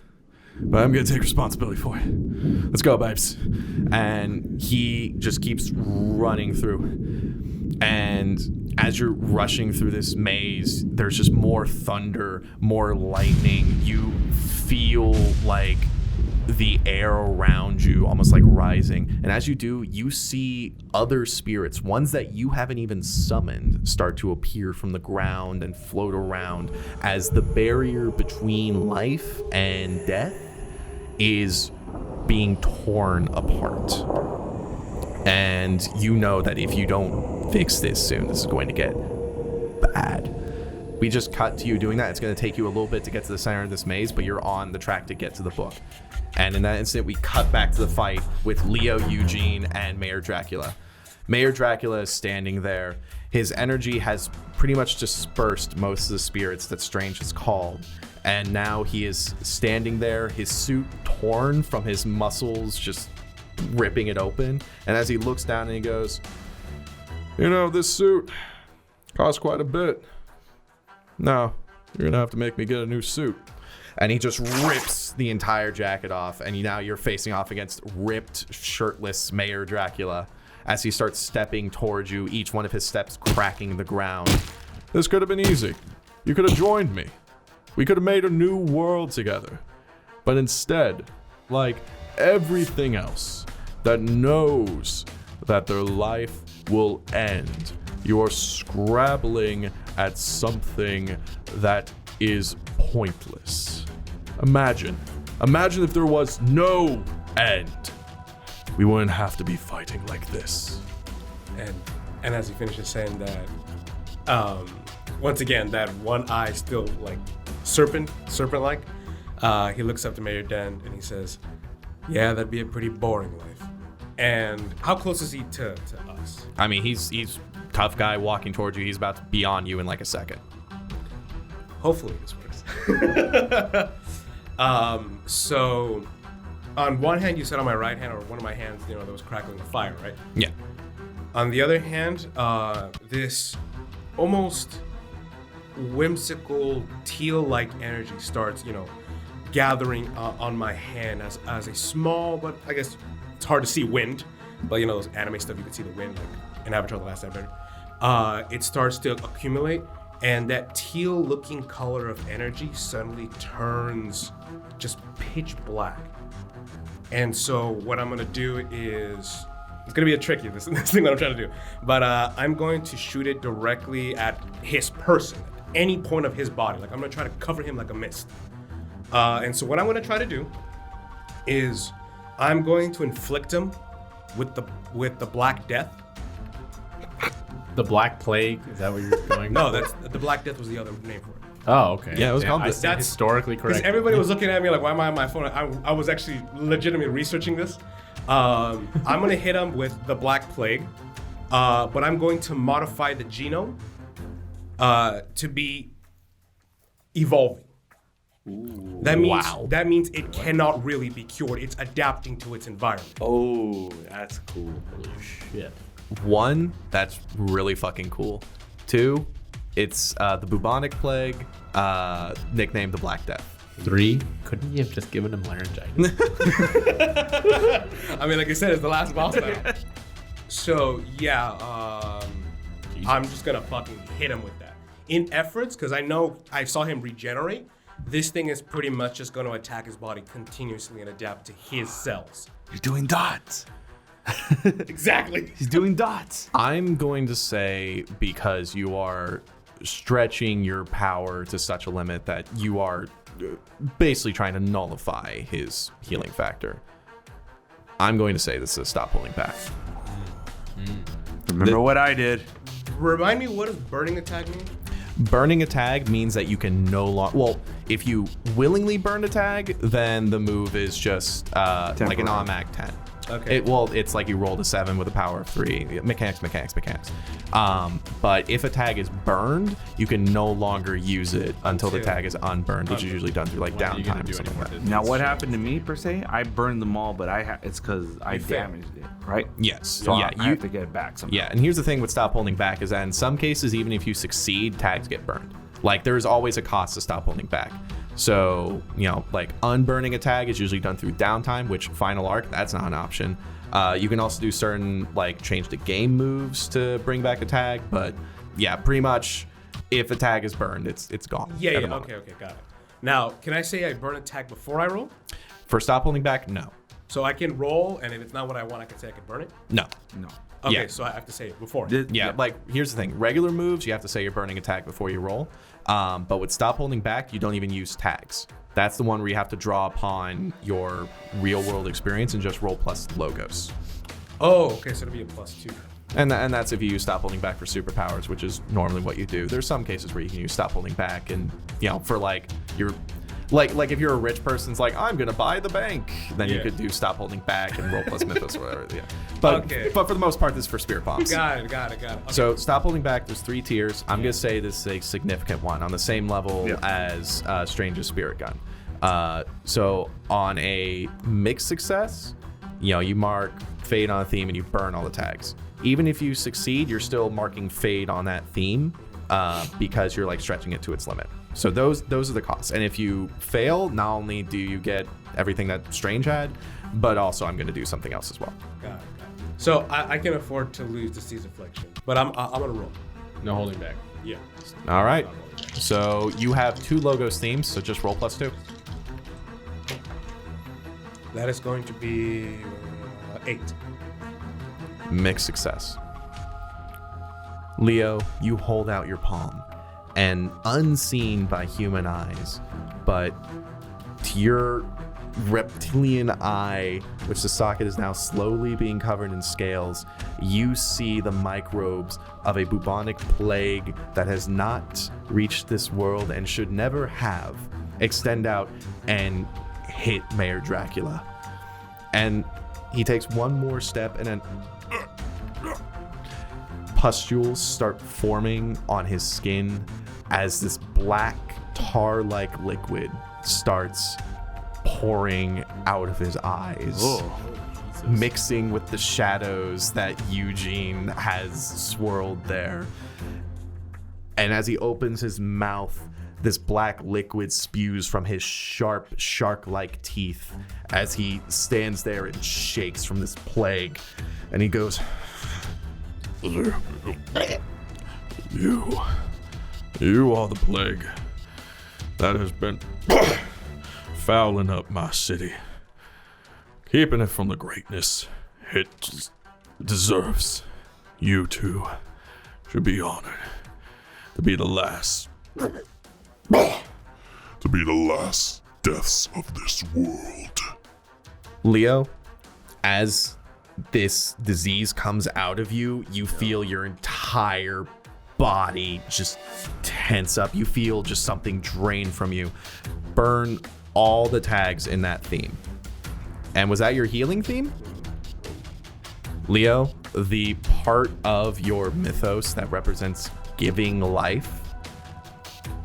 I'm gonna take responsibility for it. Let's go, babes. And he just keeps running through. And as you're rushing through this maze, there's just more thunder, more lightning. You feel like the air around you almost like rising. And as you do, you see other spirits, ones that you haven't even summoned, start to appear from the ground and float around as the barrier between life and death is being torn apart. And you know that if you don't fix this soon, this is going to get bad. We just cut to you doing that. It's going to take you a little bit to get to the center of this maze, but you're on the track to get to the book. And in that instant, we cut back to the fight with Leo, Eugene, and Mayor Dracula. Mayor Dracula is standing there. His energy has pretty much dispersed most of the spirits that Strange has called. And now he is standing there, his suit torn from his muscles, just ripping it open. And as he looks down and he goes, You know, this suit costs quite a bit. No, you're gonna have to make me get a new suit. and he just rips the entire jacket off, and now you're facing off against ripped, shirtless Mayor Dracula as he starts stepping towards you, each one of his steps cracking the ground. This could have been easy. You could have joined me. We could have made a new world together. But instead, like everything else that knows that their life will end, you are scrabbling at something that is pointless. Imagine if there was no end. We wouldn't have to be fighting like this. And as he finishes saying that, once again, that one eye still like serpent-like, he looks up to Mayor Den and he says, "Yeah, that'd be a pretty boring life." And how close is he to us? I mean, he's tough guy walking towards you. He's about to be on you in like a second. Hopefully this works. So on one hand, you said on my right hand, or one of my hands, that was crackling the fire, right? Yeah. On the other hand, this almost whimsical teal-like energy starts, gathering on my hand as a small, but I guess it's hard to see wind, but those anime stuff, you can see the wind, like in Avatar: The Last Airbender. It starts to accumulate, and that teal-looking color of energy suddenly turns just pitch black. And so what I'm gonna do is, it's gonna be a tricky, this thing that I'm trying to do, but I'm going to shoot it directly at his person, at any point of his body. Like, I'm gonna try to cover him like a mist. And so what I'm gonna try to do is I'm going to inflict him with the Black Death. The Black Plague? Is that what you're going? No, that's the Black Death was the other name for it. Oh, okay. Yeah, it was called that's the- historically correct. Because everybody was looking at me like, why am I on my phone? I was actually legitimately researching this. I'm gonna hit him with the Black Plague, but I'm going to modify the genome to be evolving. Ooh. That means it cannot really be cured. It's adapting to its environment. Oh, that's cool. Holy shit. 1, that's really fucking cool. 2, it's the bubonic plague, nicknamed the Black Death. 3, couldn't you have just given him laryngitis? I mean, like I said, it's the last boss battle. So yeah, I'm just gonna fucking hit him with that. In efforts, because I know I saw him regenerate. This thing is pretty much just going to attack his body continuously and adapt to his cells. You're doing dots. Exactly. He's doing dots. I'm going to say, because you are stretching your power to such a limit that you are basically trying to nullify his healing factor, I'm going to say this is stop pulling back. Remember what I did. Remind me, what does burning attack mean? Burning a tag means that you can no longer... Well, if you willingly burn a tag, then the move is just like an automatic 10. Okay. It's like you rolled a 7 with a power of 3. Mechanics. But if a tag is burned, you can no longer use it until the tag is unburned, which is usually done through like downtime or something like that. Now, what happened to me per se? I burned them all, but it's because I damaged it, right? Yes. So yeah, I have to get it back somehow. Yeah, and here's the thing with stop holding back is that in some cases, even if you succeed, tags get burned. Like, there's always a cost to stop holding back. So, like unburning a tag is usually done through downtime, which Final Arc, that's not an option. You can also do certain, like, change the game moves to bring back a tag, but yeah, pretty much if a tag is burned, it's gone. Yeah, at the yeah, moment. okay, got it. Now, can I say I burn a tag before I roll? For stop holding back, no. So I can roll, and if it's not what I want, I can say I can burn it? No. Okay, Yeah. so I have to say it before. Yeah, like here's the thing. Regular moves, you have to say you're burning a tag before you roll. But with stop holding back, you don't even use tags. That's the one where you have to draw upon your real world experience and just roll plus logos. Oh, okay, so it'll be a +2. And that's if you use stop holding back for superpowers, which is normally what you do. There's some cases where you can use stop holding back, and for like your like if you're a rich person's like, I'm gonna buy the bank, then you could do stop holding back and roll plus mythos or whatever. Yeah. But for the most part, this is for spirit bombs. Got it. Okay. So stop holding back. There's 3 tiers. I'm gonna say this is a significant one on the same level as Strange's Spirit Gun. So on a mixed success, you mark fade on a theme and you burn all the tags. Even if you succeed, you're still marking fade on that theme because you're like stretching it to its limit. So those are the costs. And if you fail, not only do you get everything that Strange had, but also I'm going to do something else as well. Got it. So I can afford to lose the Sea's Affliction, but I'm gonna roll. No holding back. Yeah. All right. So you have 2 logos themes, so just roll +2. That is going to be 8. Mixed success. Leo, you hold out your palm, and unseen by human eyes, but to your reptilian eye, which the socket is now slowly being covered in scales, you see the microbes of a bubonic plague that has not reached this world and should never have extend out and hit Mayor Dracula. And he takes one more step, and then pustules start forming on his skin as this black tar-like liquid starts pouring out of his eyes, mixing with the shadows that Eugene has swirled there. And as he opens his mouth, this black liquid spews from his sharp, shark-like teeth as he stands there and shakes from this plague. And he goes, You are the plague that has been fouling up my city, keeping it from the greatness it deserves. You two should be honored to be the last deaths of this world. Leo, as this disease comes out of you, you feel your entire body just tense up. You feel just something drain from you. Burn all the tags in that theme. And was that your healing theme? Leo, the part of your mythos that represents giving life,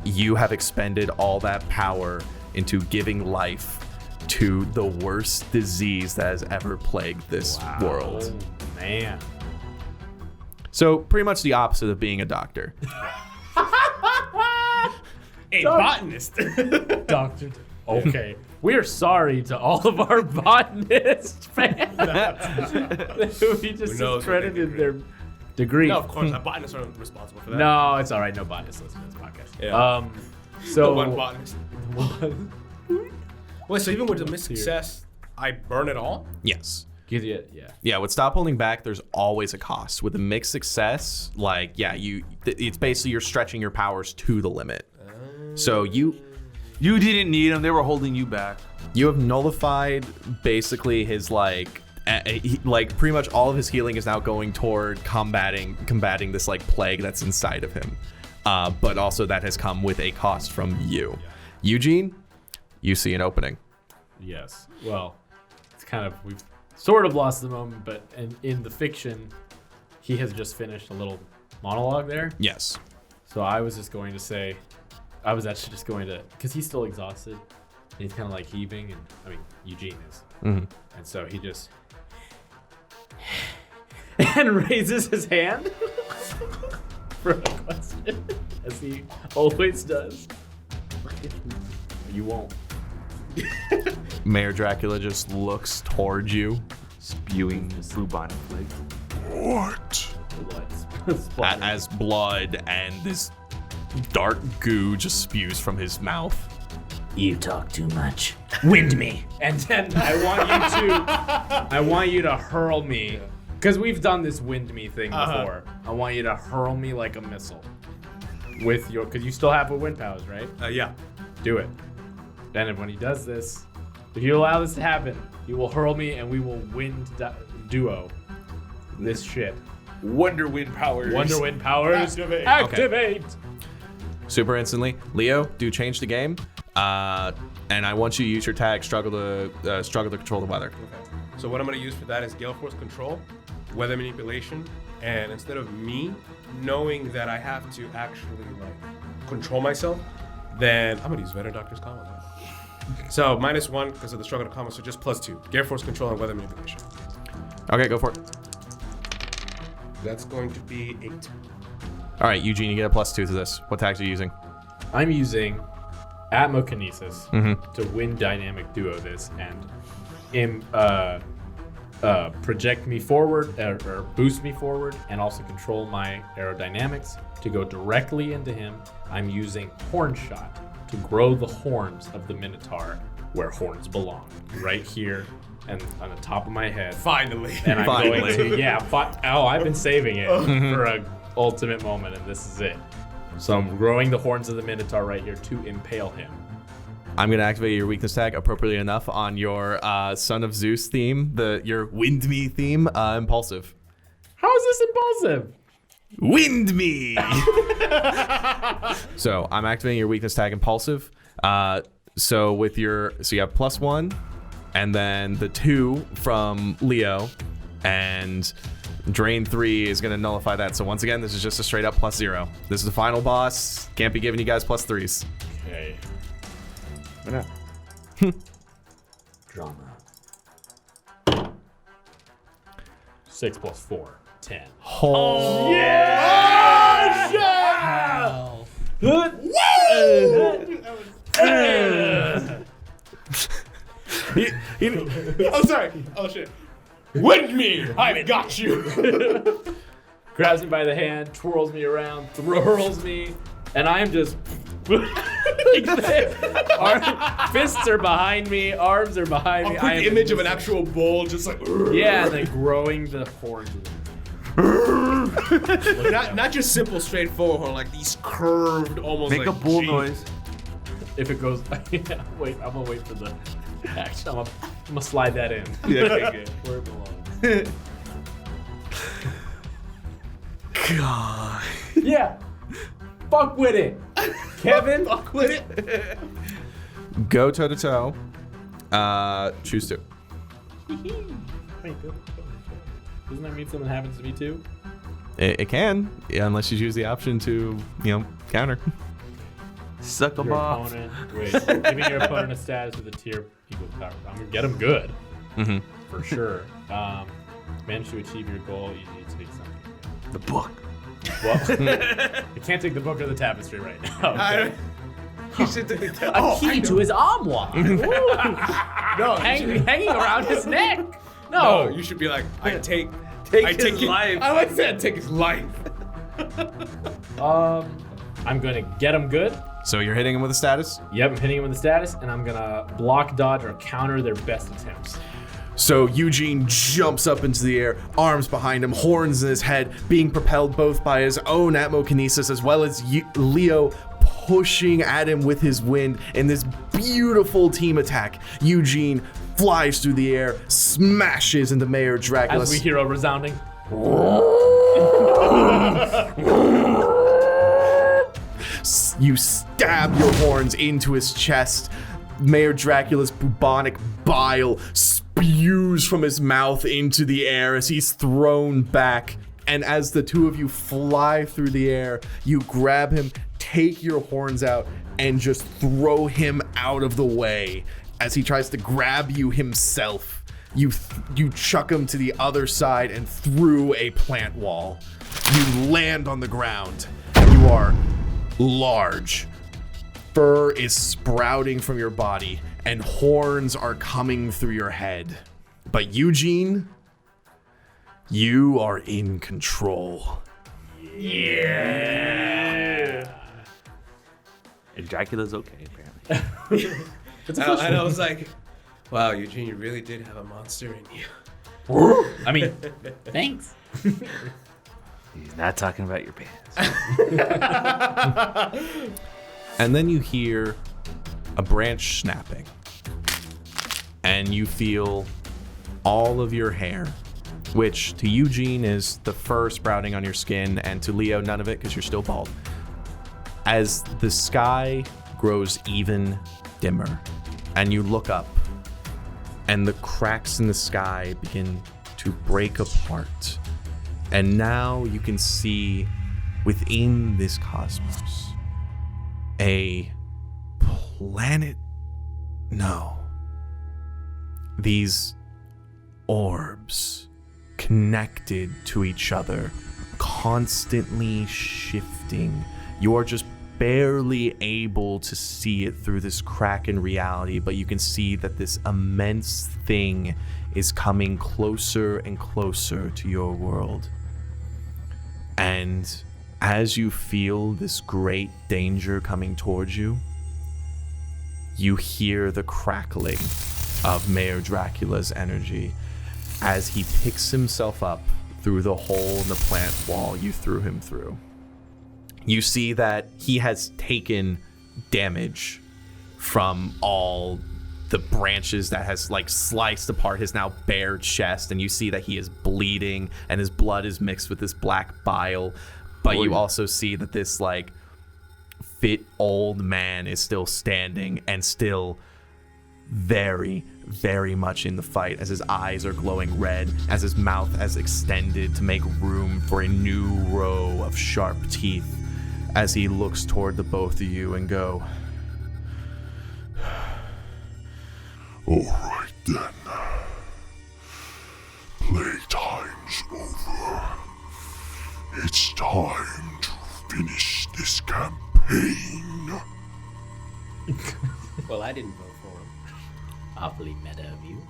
you have expended all that power into giving life to the worst disease that has ever plagued this world. Man. So pretty much the opposite of being a doctor. A botanist. Doctor. Okay. We are sorry to all of our botanist fans. We just discredited their degree. No, of course, botanists are responsible for that. No, it's all right. No botanists listen to this podcast. Yeah. So one botanist. Wait, so even with the missed success, I burn it all? Yes. Yeah. Yeah, with stop holding back, there's always a cost. With a mixed success, it's basically you're stretching your powers to the limit. So you didn't need them. They were holding you back. You have nullified basically his pretty much all of his healing is now going toward combating this plague that's inside of him. But also that has come with a cost from you. Eugene, you see an opening. Yes. Well, it's kind of, we've sort of lost the moment, but in the fiction, he has just finished a little monologue there. Yes. So I was actually just going to, because he's still exhausted, and he's kind of like heaving, and I mean, Eugene is. Mm-hmm. And so he just, and raises his hand for a question, as he always does. You won't. Mayor Dracula just looks towards you, Spewing bubonic plague. What? as blood and this dark goo just spews from his mouth. You talk too much. Wind me. And then I want you to hurl me. Because we've done this wind me thing before. I want you to hurl me like a missile. With your, because you still have a wind powers, right? Yeah. Do it. Then when he does this, if you allow this to happen, you will hurl me and we will wind duo this shit. Wonder Wind powers. Wonder Wind powers. Activate. Super instantly. Leo, do change the game. And I want you to use your tag struggle to control the weather. Okay. So what I'm going to use for that is Gale Force Control, Weather Manipulation, and instead of me knowing that I have to actually like control myself, then I'm going to use Veteran Doctor's Call on that. So -1 because of the struggle to calm, so just +2. Gale Force Control and Weather Manipulation. Okay, go for it. That's going to be 8. All right, Eugene, you get a +2 to this. What tags are you using? I'm using Atmokinesis to wind dynamic duo this and project me forward or boost me forward and also control my aerodynamics to go directly into him. I'm using Horn Shot to grow the horns of the Minotaur where horns belong, right here and on the top of my head. Finally. And I'm going to, I've been saving it for a ultimate moment, and this is it. So I'm growing the horns of the Minotaur right here to impale him. I'm going to activate your weakness tag appropriately enough on your Son of Zeus theme, your Wind Me theme, Impulsive. How is this impulsive? Wind Me! So I'm activating your weakness tag Impulsive. So you have +1, and then the 2 from Leo, and Drain 3 is going to nullify that. So once again, this is just a straight up +0. This is the final boss. Can't be giving you guys +3s. Okay. Why not? Drama. 6 + 4, 10. Oh, Oh, sorry. Oh, shit. Wind me! I got you! Grabs me by the hand, twirls me around, twirls me, and I am just like this. Fists are behind me, arms are behind me. A quick image of an actual bull just like... Yeah, and then growing the horns. not just simple, straightforward horn, like these curved, almost Make like a bull G. noise. If it goes, yeah, wait, I'm gonna wait for the action. I'm gonna slide that in. Yeah, okay, Where it belongs. God. Yeah. Fuck with it. Kevin. Fuck with it. Go toe to toe. Choose 2. Wait, good. Doesn't that mean something happens to me too? It can, unless you choose the option to, counter. Suck 'em Your off. opponent. Wait, giving your opponent a status with a tier equal power. I'm gonna get him good. For sure. Manage to achieve your goal. You need to take something. The book. Well, I can't take the book or the tapestry right now. Okay. You should take that. A key to his armoire. No, hanging around his neck. no, you should be like, I take his life. I like that. Take his life. I'm gonna get him good. So you're hitting him with a status? Yep, I'm hitting him with a status, and I'm gonna block, dodge, or counter their best attempts. So Eugene jumps up into the air, arms behind him, horns in his head, being propelled both by his own atmokinesis as well as Leo pushing at him with his wind in this beautiful team attack. Eugene flies through the air, smashes into Mayor Dracula. As we hear a resounding. You stab your horns into his chest. Mayor Dracula's bubonic bile spews from his mouth into the air as he's thrown back. And as the two of you fly through the air, you grab him, take your horns out, and just throw him out of the way as he tries to grab you himself. You chuck him to the other side and through a plant wall. You land on the ground. You are large. Fur is sprouting from your body, and horns are coming through your head. But Eugene, you are in control. Yeah. And Dracula's okay, apparently. And I was like, wow, Eugene, you really did have a monster in you. I mean, thanks. He's not talking about your pants. And then you hear a branch snapping. And you feel all of your hair, which to Eugene is the fur sprouting on your skin, and to Leo, none of it because you're still bald. As the sky grows even dimmer, and you look up, and the cracks in the sky begin to break apart. And now you can see within this cosmos a planet. No. These orbs connected to each other, constantly shifting. You are just barely able to see it through this crack in reality, but you can see that this immense thing is coming closer and closer to your world. And as you feel this great danger coming towards you, you hear the crackling of Mayor Dracula's energy as he picks himself up through the hole in the plant wall you threw him through. You see that he has taken damage from all the branches that has like sliced apart his now bare chest, and you see that he is bleeding and his blood is mixed with this black bile. But you also see that this like fit old man is still standing and still very, very much in the fight, as his eyes are glowing red, as his mouth has extended to make room for a new row of sharp teeth, as he looks toward the both of you and go, All right then. Playtime's over. It's time to finish this campaign. Well, I didn't vote for him. Awfully meta of you.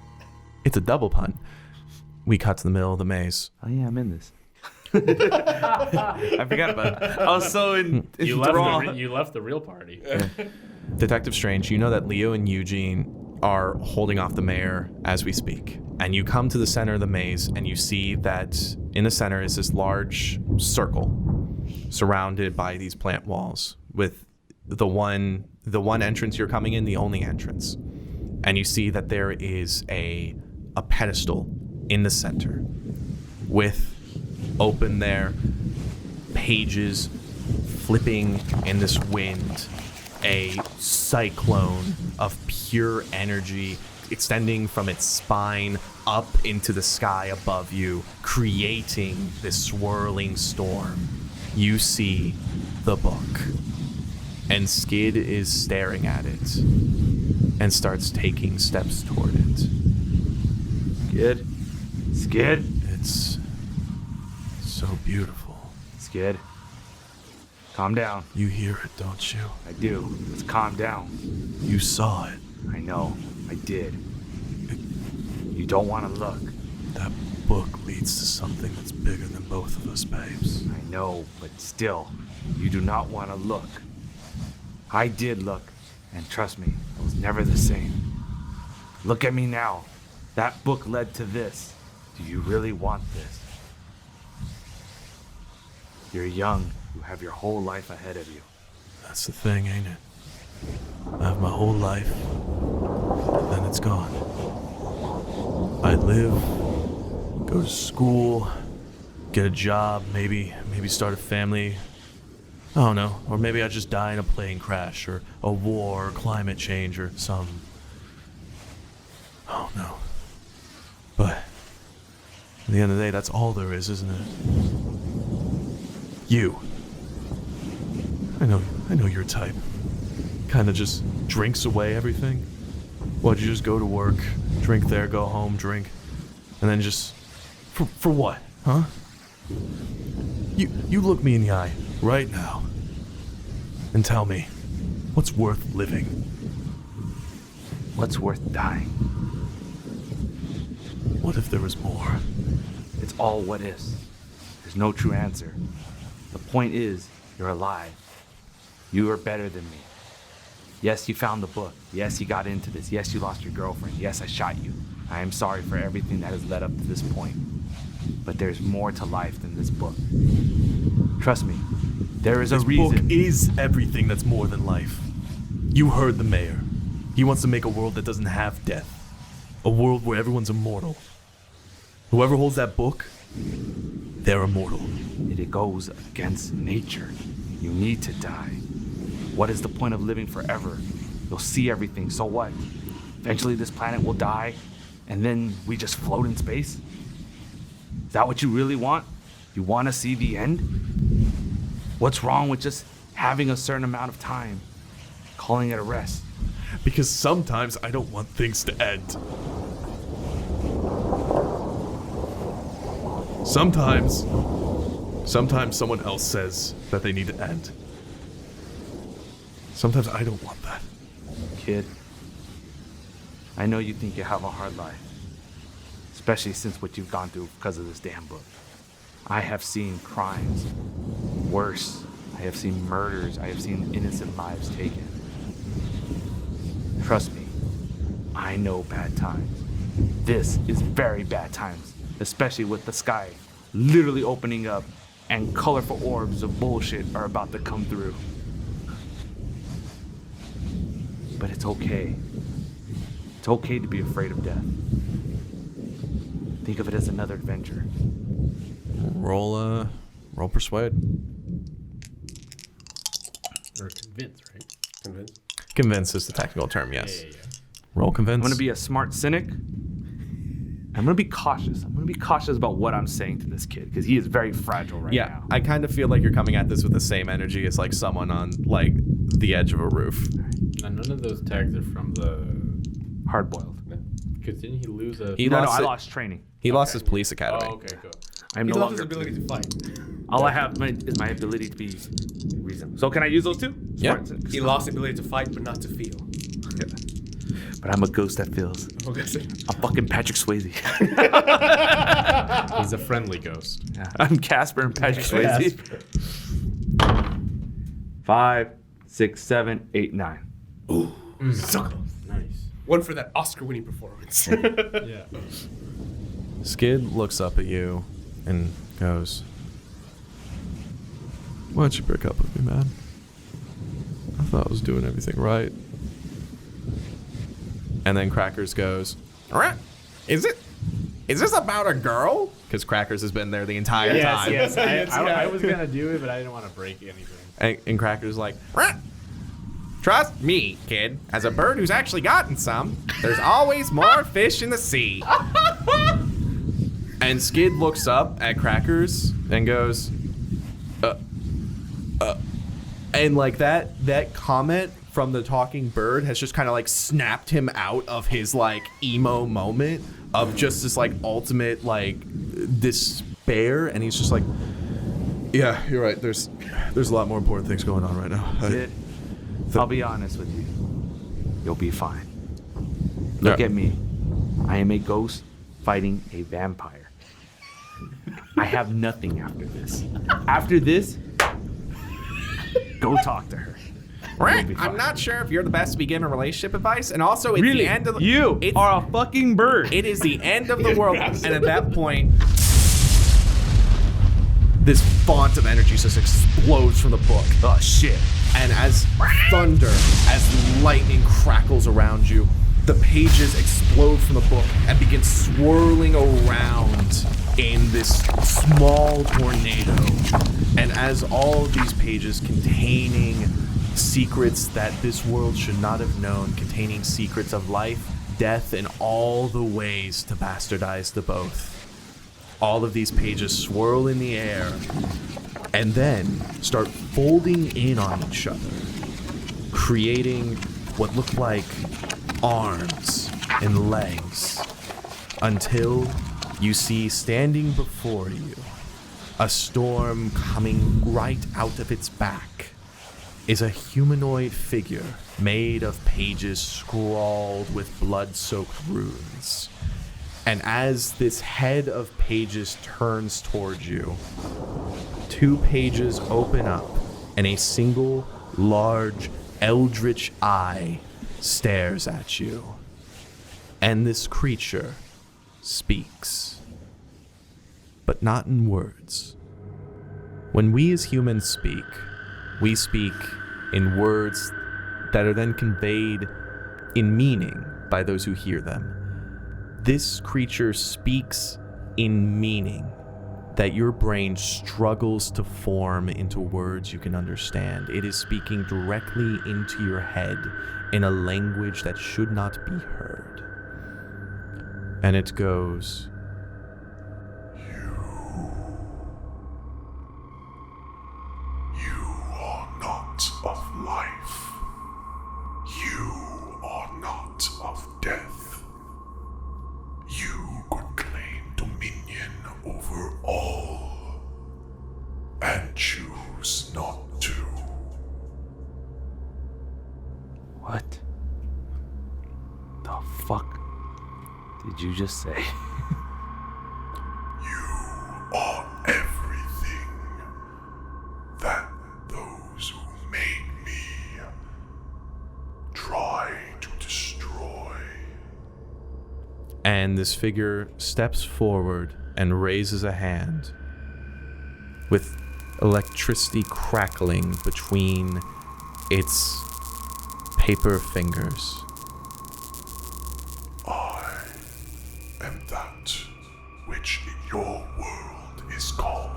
it's a double pun. We cut to the middle of the maze. Oh yeah, I'm in this. I forgot about it. I was so You left the real party. Detective Strange, you know that Leo and Eugene are holding off the mayor as we speak. And you come to the center of the maze and you see that in the center is this large circle surrounded by these plant walls, with the one entrance you're coming in, the only entrance. And you see that there is a pedestal in the center with open there, pages flipping in this wind, a cyclone of pure energy extending from its spine up into the sky above you, creating this swirling storm. You see the book, and Skid is staring at it and starts taking steps toward it. Skid? It's so beautiful. Skid? Calm down. You hear it, don't you? I do. Let's calm down. You saw it. I know. I did. You don't want to look. That book leads to something that's bigger than both of us, babes. I know, but still, you do not want to look. I did look, and trust me, it was never the same. Look at me now. That book led to this. Do you really want this? You're young. You have your whole life ahead of you. That's the thing, ain't it? I have my whole life, then it's gone. I live, go to school, get a job, maybe start a family. I don't know. Or maybe I just die in a plane crash, or a war, or climate change, or some... I don't know. But at the end of the day, that's all there is, isn't it? You. I know your type. Kind of just drinks away everything. Why'd you just go to work, drink there, go home, drink, and then just... For what, huh? You look me in the eye right now and tell me, what's worth living? What's worth dying? What if there was more? It's all what is. There's no true answer. The point is, you're alive. You are better than me. Yes, you found the book. Yes, you got into this. Yes, you lost your girlfriend. Yes, I shot you. I am sorry for everything that has led up to this point. But there's more to life than this book. Trust me, there is a reason. This book is everything that's more than life. You heard the mayor. He wants to make a world that doesn't have death. A world where everyone's immortal. Whoever holds that book, they're immortal. It goes against nature. You need to die. What is the point of living forever? You'll see everything, so what? Eventually this planet will die, and then we just float in space? Is that what you really want? You want to see the end? What's wrong with just having a certain amount of time, calling it a rest? Because sometimes I don't want things to end. Sometimes someone else says that they need to end. Sometimes I don't want that. Kid, I know you think you have a hard life, especially since what you've gone through because of this damn book. I have seen crimes worse. I have seen murders. I have seen innocent lives taken. Trust me, I know bad times. This is very bad times, especially with the sky literally opening up and colorful orbs of bullshit are about to come through. But it's okay. It's okay to be afraid of death. Think of it as another adventure. Roll persuade. Or convince, right? Convinced? Convince is the technical term, yes. Yeah. Roll convince. I'm gonna be a smart cynic. I'm gonna be cautious. I'm gonna be cautious about what I'm saying to this kid because he is very fragile right Yeah, now. I kind of feel like you're coming at this with the same energy as like someone on like the edge of a roof. And none of those tags are from the... Hard boiled. Because didn't he lose a... He No, lost I it- lost training. He lost his police academy. Oh, okay, cool. I'm He no lost his longer. ability to fight. All I have is my ability to be reasonable. So can I use those two? Yeah. Smart cynic. He lost the ability to fight, but not to feel. But I'm a ghost that feels. I'm fucking Patrick Swayze. He's a friendly ghost. Yeah, I'm Casper and Patrick Swayze. 5, 6, 7, 8, 9. So close. Nice. One for that Oscar-winning performance. Yeah. Skid looks up at you and goes, "Why don't you break up with me, man? I thought I was doing everything right." And then Crackers goes, "All right, is this about a girl?" Because Crackers has been there the entire time. Yes. I was going to do it, but I didn't want to break anything. And Crackers like, "Right. Trust me, kid. As a bird who's actually gotten some, there's always more fish in the sea." And Skid looks up at Crackers and goes, and like that comment from the talking bird has just kind of like snapped him out of his like emo moment of just this like ultimate like despair, and he's just like, "Yeah, you're right. There's a lot more important things going on right now." Sid, I'll be honest with you. You'll be fine. Look at me. I am a ghost fighting a vampire. I have nothing after this. After this, go talk to her. Right. I'm not sure if you're the best to begin a relationship advice, and also it's Really? the end of the You it's- are a fucking bird. It is the end of the world, and at that point, this font of energy just explodes from the book. Oh shit. And as thunder, as lightning crackles around you, the pages explode from the book and begin swirling around in this small tornado. And as all of these pages containing secrets that this world should not have known, containing secrets of life, death, and all the ways to bastardize the both. All of these pages swirl in the air and then start folding in on each other, creating what look like arms and legs, until you see standing before you a storm coming right out of its back is a humanoid figure made of pages scrawled with blood-soaked runes. And as this head of pages turns towards you, 2 pages open up and a single large eldritch eye stares at you. And this creature speaks. But not in words. When we as humans speak, we speak in words that are then conveyed in meaning by those who hear them. This creature speaks in meaning that your brain struggles to form into words you can understand. It is speaking directly into your head in a language that should not be heard. And it goes, You are not of life. You are not of death. You could claim dominion over all and choose not to. What the fuck did you just say? You are everything that those who made me try to destroy. and this figure steps forward and raises a hand with electricity crackling between its paper fingers. I am that which in your world is called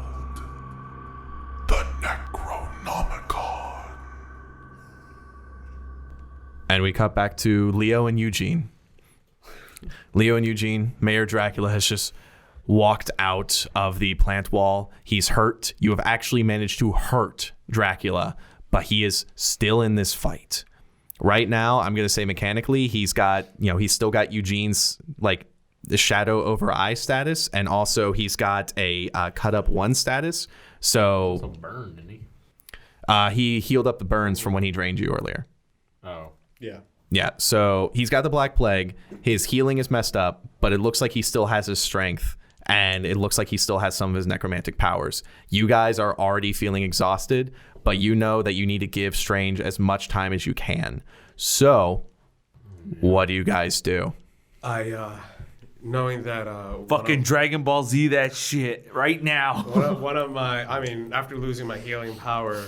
the Necronomicon. And we cut back to Leo and Eugene. Leo and Eugene, Mayor Dracula has just walked out of the plant wall. He's hurt. You have actually managed to hurt Dracula, but he is still in this fight. Right now, I'm going to say mechanically, he's still got Eugene's, like, the shadow over eye status, and also he's got a cut up 1 status. So Burn, didn't he? he healed up the burns from when he drained you earlier. Oh. Yeah. Yeah, so he's got the Black Plague. His healing is messed up, but it looks like he still has his strength, and it looks like he still has some of his necromantic powers. You guys are already feeling exhausted, but you know that you need to give Strange as much time as you can. So, what do you guys do? Knowing that Fucking Dragon Ball Z that shit right now. one of my, after losing my healing power,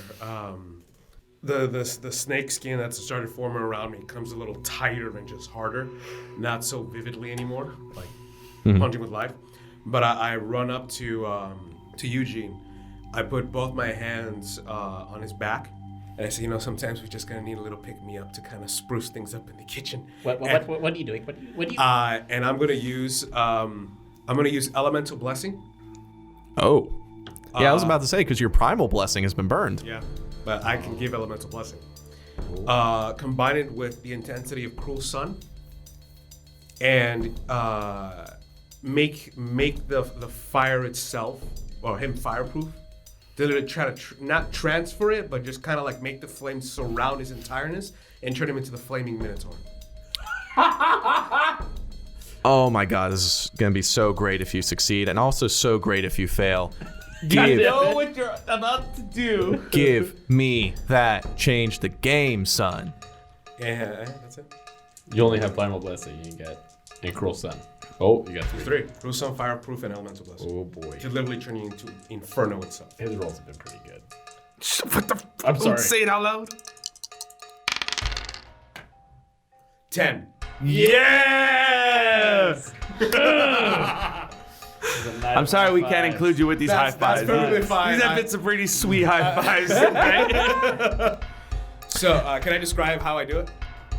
the snake skin that's started forming around me comes a little tighter and just harder, not so vividly anymore, like punching with life. But I run up to Eugene. I put both my hands on his back, and I say, sometimes we just kind of need a little pick me up to kind of spruce things up in the kitchen. What are you doing? What do you? And I'm gonna use Elemental Blessing. Oh. Yeah, I was about to say, because your Primal Blessing has been burned. Yeah, but I can give Elemental Blessing. Combine it with the intensity of Cruel Sun, and make the fire itself, or him, fireproof. To try to not transfer it, but just kind of like make the flames surround his entireness and turn him into the Flaming Minotaur. Oh my god, this is going to be so great if you succeed, and also so great if you fail. I know what you're about to do. Give me that. Change the game, son. Yeah, that's it. You only have Primal Blessing. You get a Cruel Sun. Oh, you got 3. Cruel Sun, Fireproof, and Elemental Blessing. Oh boy. To literally turn you into Inferno itself. His rolls have been pretty good. What the? I'm sorry. Don't say it out loud. 10. Yes! I'm sorry we can't include you with these high fives. That's perfectly fine. These have been some pretty sweet high fives. Right? So, can I describe how I do it?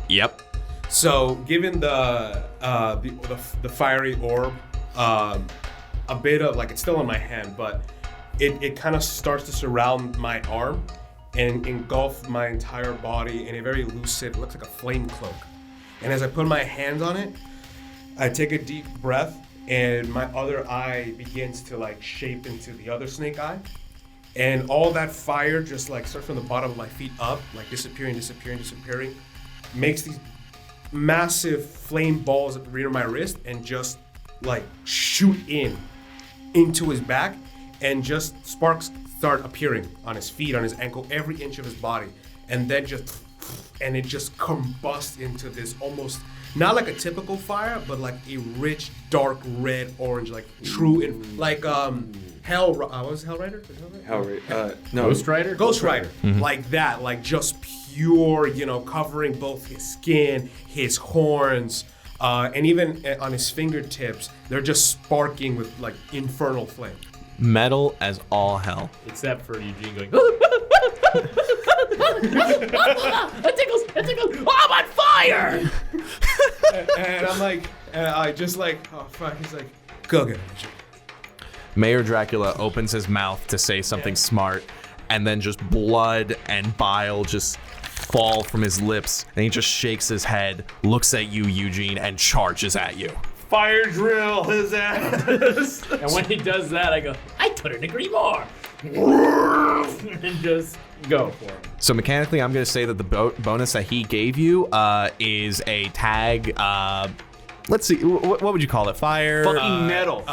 Yep. So, given the fiery orb, a bit of, like, it's still on my hand, but it kind of starts to surround my arm and engulf my entire body in a very lucid, it looks like a flame cloak. And as I put my hands on it, I take a deep breath, and my other eye begins to, like, shape into the other snake eye. And all that fire just, like, starts from the bottom of my feet up, like, disappearing, makes these massive flame balls at the rear of my wrist and just, like, shoot into his back, and just sparks start appearing on his feet, on his ankle, every inch of his body, and then just and it just combusts into this almost not like a typical fire, but like a rich, dark red orange, like true, like Hell. What was Hellrider? No. Ghost Rider? Ghost Rider, like that, like just pure, covering both his skin, his horns, and even on his fingertips, they're just sparking with like infernal flame. Metal as all hell. Except for Eugene going, It tickles! Oh, I'm on fire! And I'm like, I just like, oh fuck, he's like, go get it. Mayor Dracula opens his mouth to say something smart, and then just blood and bile just fall from his lips, and he just shakes his head, looks at you, Eugene, and charges at you. Fire drill his ass. And when he does that, I go, I couldn't agree more. And just go for him. So mechanically, I'm going to say that the bonus that he gave you is a tag. Let's see, what would you call it? Fire? Fucking metal.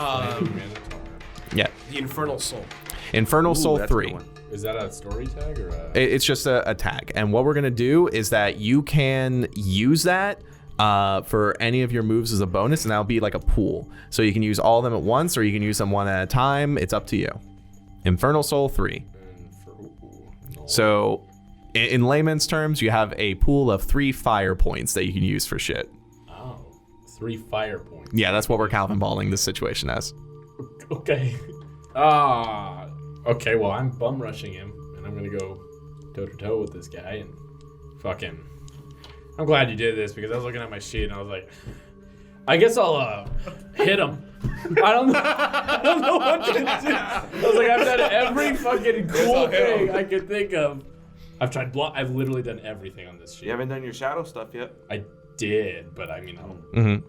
Yeah. The Infernal Soul. Infernal Soul that's a good 3. one. is that a story tag or a... It's just a tag. And what we're going to do is that you can use that for any of your moves as a bonus, and that'll be like a pool. So you can use all of them at once, or you can use them one at a time. It's up to you. Infernal Soul 3. So in layman's terms, you have a pool of 3 fire points that you can use for shit. Oh, 3 fire points. Yeah, that's what we're Calvin balling this situation as. Okay. Okay, well, I'm bum rushing him, and I'm gonna go toe to toe with this guy and fucking. I'm glad you did this because I was looking at my sheet and I was like, I guess I'll hit him. I don't know what to do. I was like, I've done every fucking cool thing I could think of. I've tried I've literally done everything on this sheet. You haven't done your shadow stuff yet. I did, but I mean, I don't.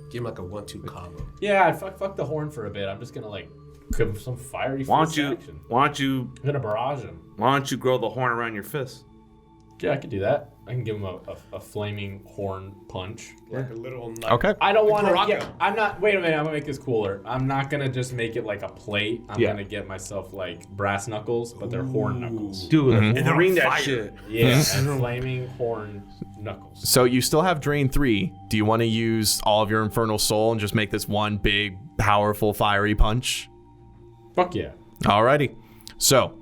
Give him like a 1-2 combo. Yeah, I fuck the horn for a bit. I'm just gonna like give some fiery fist action. Why don't you I'm gonna barrage him. Why don't you grow the horn around your fist? Yeah, I could do that. I can give him a flaming horn punch. Like a little knife. Okay. I don't want to Baraka. get. I'm not. Wait a minute. I'm gonna make this cooler. I'm not gonna just make it like a plate. I'm Yeah. gonna get myself like brass knuckles, but they're horn knuckles. Dude, they're ring on that fire. shit. Yeah, and flaming horn knuckles. So you still have Drain 3. Do you want to use all of your Infernal Soul and just make this one big, powerful, fiery punch? Fuck yeah. Alrighty. So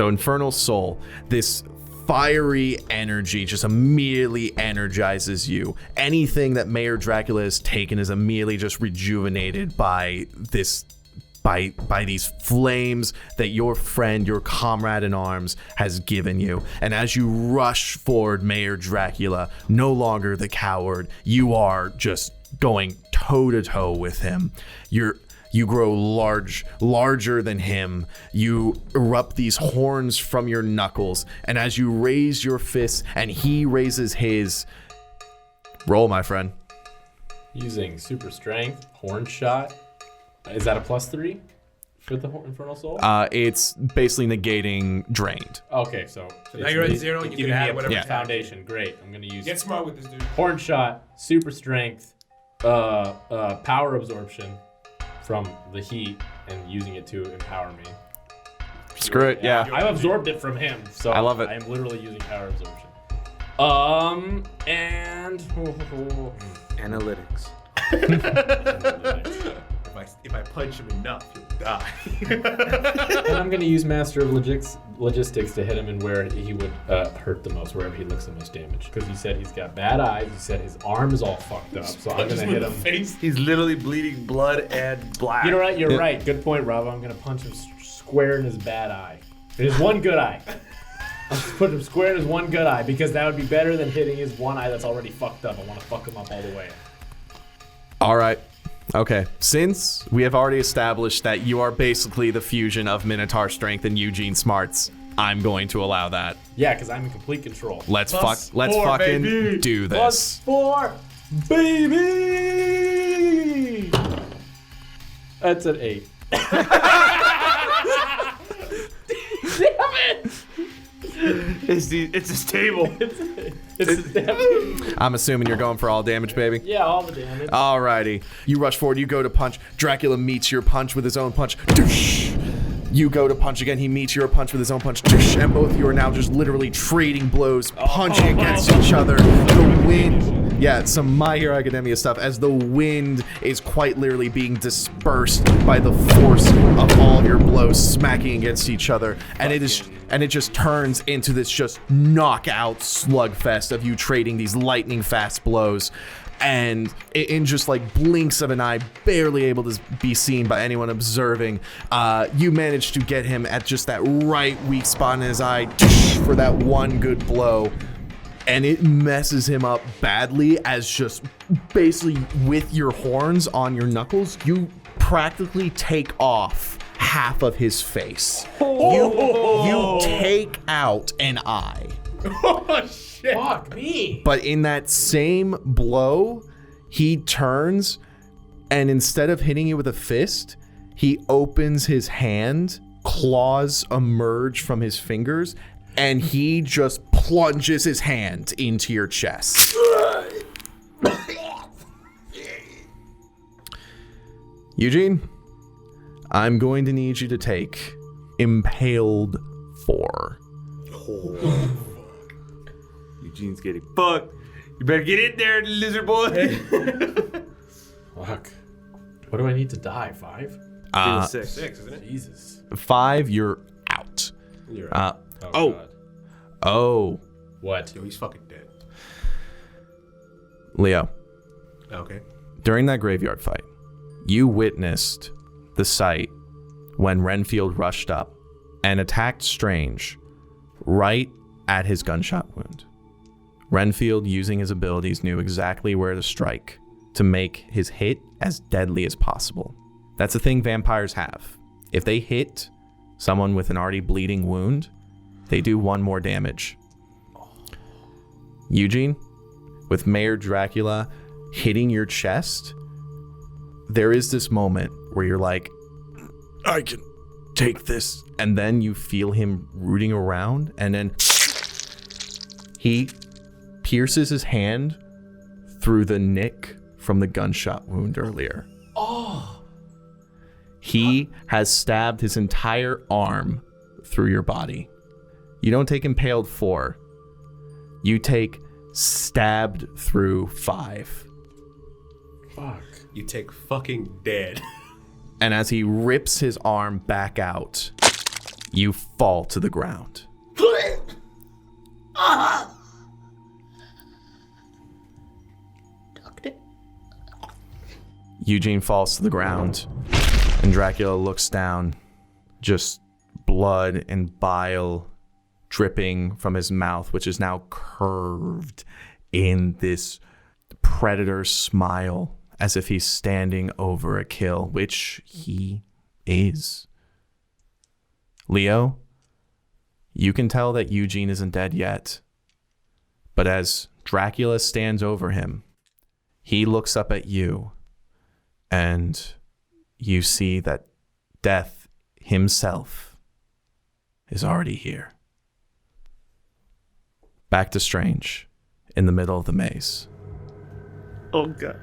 Infernal Soul, this fiery energy just immediately energizes you. Anything that Mayor Dracula has taken is immediately just rejuvenated by this, by these flames that your friend, your comrade in arms, has given you. And as you rush forward, Mayor Dracula, no longer the coward, you are just going toe to toe with him. You grow larger than him. You erupt these horns from your knuckles. And as you raise your fists and he raises his, roll, my friend. Using super strength, horn shot. Is that a +3 for the Infernal Soul? It's basically negating drained. Okay, so now you're at 0. You giving can add me a whatever. foundation. Great. I'm gonna use Get smart with this dude. horn shot, super strength, power absorption from the heat, and using it to empower me. Screw it, yeah. I've absorbed it from him, so I love it. I'm literally using power absorption. And Analytics. If I punch him enough, he'll die. and I'm gonna use Master of Logistics to hit him in where he would hurt the most, wherever he looks the most damage. Because he said he's got bad eyes. He said his arm is all fucked up, so I'm gonna hit him. Face. He's literally bleeding blood and black. You know what? You're right. Good point, Rob. I'm gonna punch him square in his bad eye. In his one good eye. I'll just put him square in his one good eye because that would be better than hitting his one eye that's already fucked up. I want to fuck him up all the way. All right. Okay. Since we have already established that you are basically the fusion of Minotaur Strength and Eugene Smarts, I'm going to allow that. Yeah, because I'm in complete control. Let's Plus let's 4, fucking baby. do this. +4, baby! That's an 8. Damn it! It's a stable. I'm assuming you're going for all damage, baby. Yeah, all the damage. Alrighty. You rush forward, you go to punch. Dracula meets your punch with his own punch. Doosh! You go to punch again. He meets your punch with his own punch. And both of you are now just literally trading blows, punching against each other. The wind. Yeah, some My Hero Academia stuff as the wind is quite literally being dispersed by the force of all of your blows smacking against each other. And it just turns into this just knockout slugfest of you trading these lightning fast blows. And in just like blinks of an eye, barely able to be seen by anyone observing, you manage to get him at just that right weak spot in his eye for that one good blow. And it messes him up badly as just basically with your horns on your knuckles, you practically take off half of his face. You take out an eye. Oh, shit. Fuck me. But in that same blow, he turns and instead of hitting you with a fist, he opens his hand, claws emerge from his fingers, and he just plunges his hand into your chest. Eugene, I'm going to need you to take Impaled 4. Eugene's getting fucked. You better get in there, lizard boy. Fuck. What do I need to die? 5? 6. 6, isn't it? Jesus. 5, you're out. You're right. Oh. God. What? Yo, he's fucking dead. Leo, Okay. during that graveyard fight, you witnessed the sight when Renfield rushed up and attacked Strange right at his gunshot wound. Renfield, using his abilities, knew exactly where to strike to make his hit as deadly as possible. That's a thing vampires have. If they hit someone with an already bleeding wound, they do 1 more damage. Eugene, with Mayor Dracula hitting your chest, there is this moment where you're like, I can take this. And then you feel him rooting around, and then he pierces his hand through the nick from the gunshot wound earlier. Oh. He has stabbed his entire arm through your body. You don't take Impaled 4. You take Stabbed through 5. Fuck. You take fucking dead. And as he rips his arm back out, you fall to the ground. Eugene falls to the ground, and Dracula looks down, just blood and bile dripping from his mouth, which is now curved in this predator smile, as if he's standing over a kill, which he is. Leo, you can tell that Eugene isn't dead yet, but as Dracula stands over him, he looks up at you, and you see that death himself is already here. Back to Strange, in the middle of the maze. Oh, God.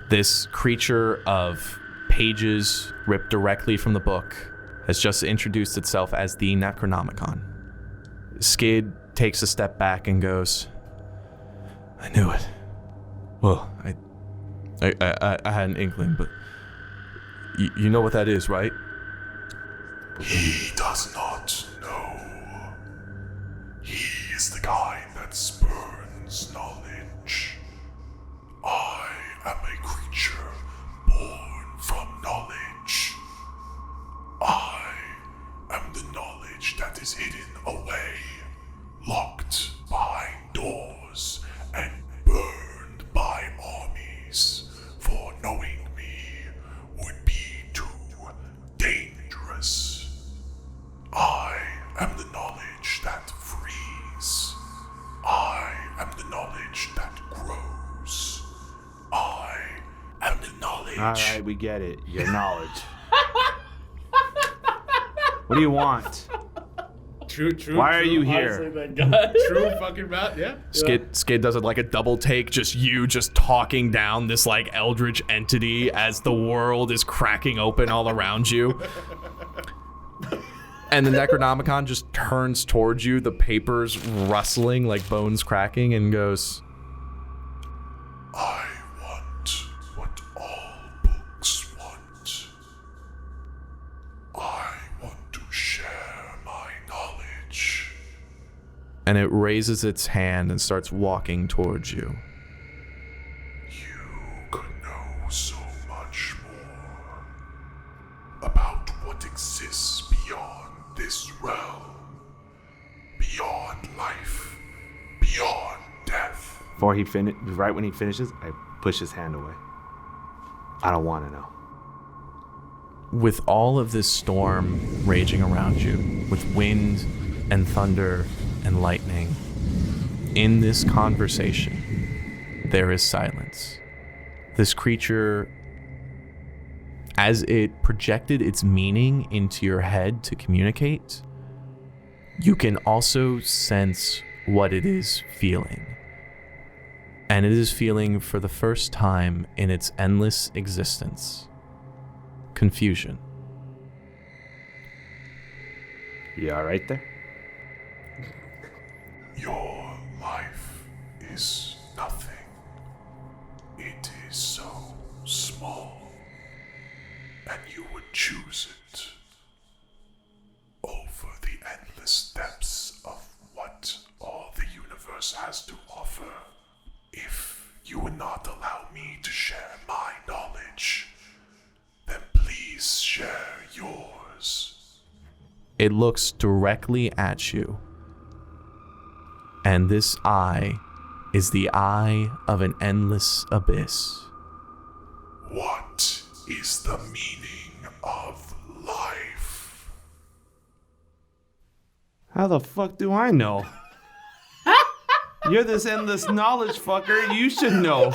This creature of pages ripped directly from the book has just introduced itself as the Necronomicon. Skid takes a step back and goes, I knew it. Well, I had an inkling, but you know what that is, right? He does not know. He is the kind that spurns knowledge. I am a creature born from knowledge. I am the knowledge that is hidden away, locked behind doors, and burned by armies, for knowing me would be too dangerous. I am the knowledge that frees. I am the knowledge that grows. I am the knowledge. All right, we get it. Your knowledge. What do you want? True. Why are you here? True fucking mouth, yeah. Skid does it like a double take, just talking down this like eldritch entity as the world is cracking open all around you. And the Necronomicon just turns towards you, the papers rustling like bones cracking, and goes, I want what all books want. I want to share my knowledge. and it raises its hand and starts walking towards you. You could know so much more about what exists beyond this realm, beyond life, beyond death. Right when he finishes, I push his hand away. I don't want to know. With all of this storm raging around you, with wind and thunder and lightning, in this conversation, there is silence. This creature, as it projected its meaning into your head to communicate, you can also sense what it is feeling. And it is feeling for the first time in its endless existence. Confusion. You all right there? Your life is nothing. It is so small, and you would choose it over the endless depths of what all the universe has to offer. If you would not allow me to share my knowledge, then please share yours. It looks directly at you. And this eye is the eye of an endless abyss. What is the meaning of life? How the fuck do I know? You're this endless knowledge fucker. You should know.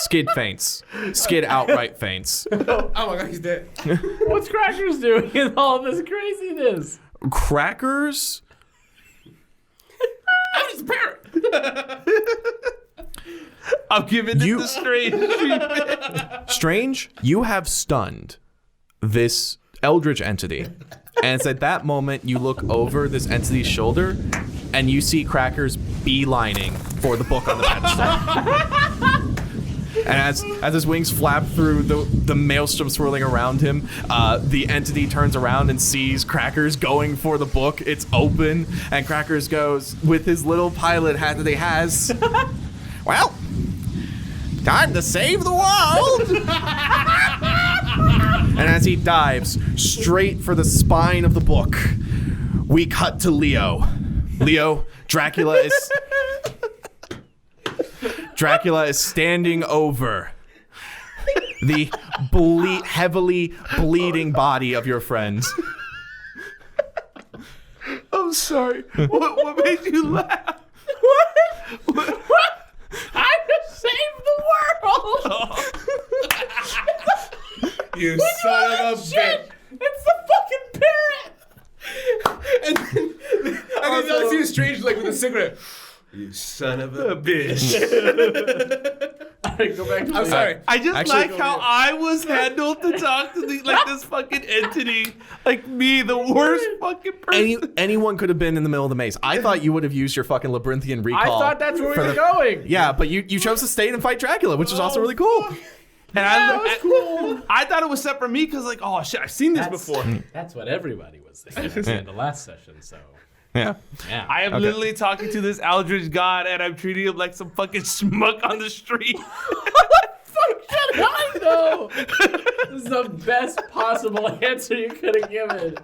Skid faints. Skid outright faints. Oh my god, he's dead. What's Crackers doing in all this craziness? Crackers? I'm just a parrot. I'm giving it You- the strange treatment. Strange, you have stunned this eldritch entity. And it's at that moment you look over this entity's shoulder and you see Crackers beelining for the book on the pedestal. And as his wings flap through the maelstrom swirling around him, the entity turns around and sees Crackers going for the book. It's open, and Crackers goes, with his little pilot hat that he has, well, time to save the world! And as he dives straight for the spine of the book, we cut to Leo. Leo, Dracula is standing over the heavily bleeding body of your friend. I'm sorry. What made you laugh? What? I just saved the world! You son of a bitch. It's the fucking parrot! And then I see you strange like with a cigarette. You son of a bitch. Alright, go back to I'm sorry. I just Actually, like how I was handled to talk to this fucking entity, like me, the worst fucking person. Anyone could have been in the middle of the maze. I thought you would have used your fucking labyrinthian I recall. thought that's where we were going. Yeah, but you chose to stay and fight Dracula, which is also really cool. And I thought it was set for me because, like, oh shit, I've seen this before. That's what everybody was thinking in the last session, so. Yeah. Yeah. I am literally talking to this eldritch god, and I'm treating him like some fucking schmuck on the street. Should I know? This is the best possible answer you could have given.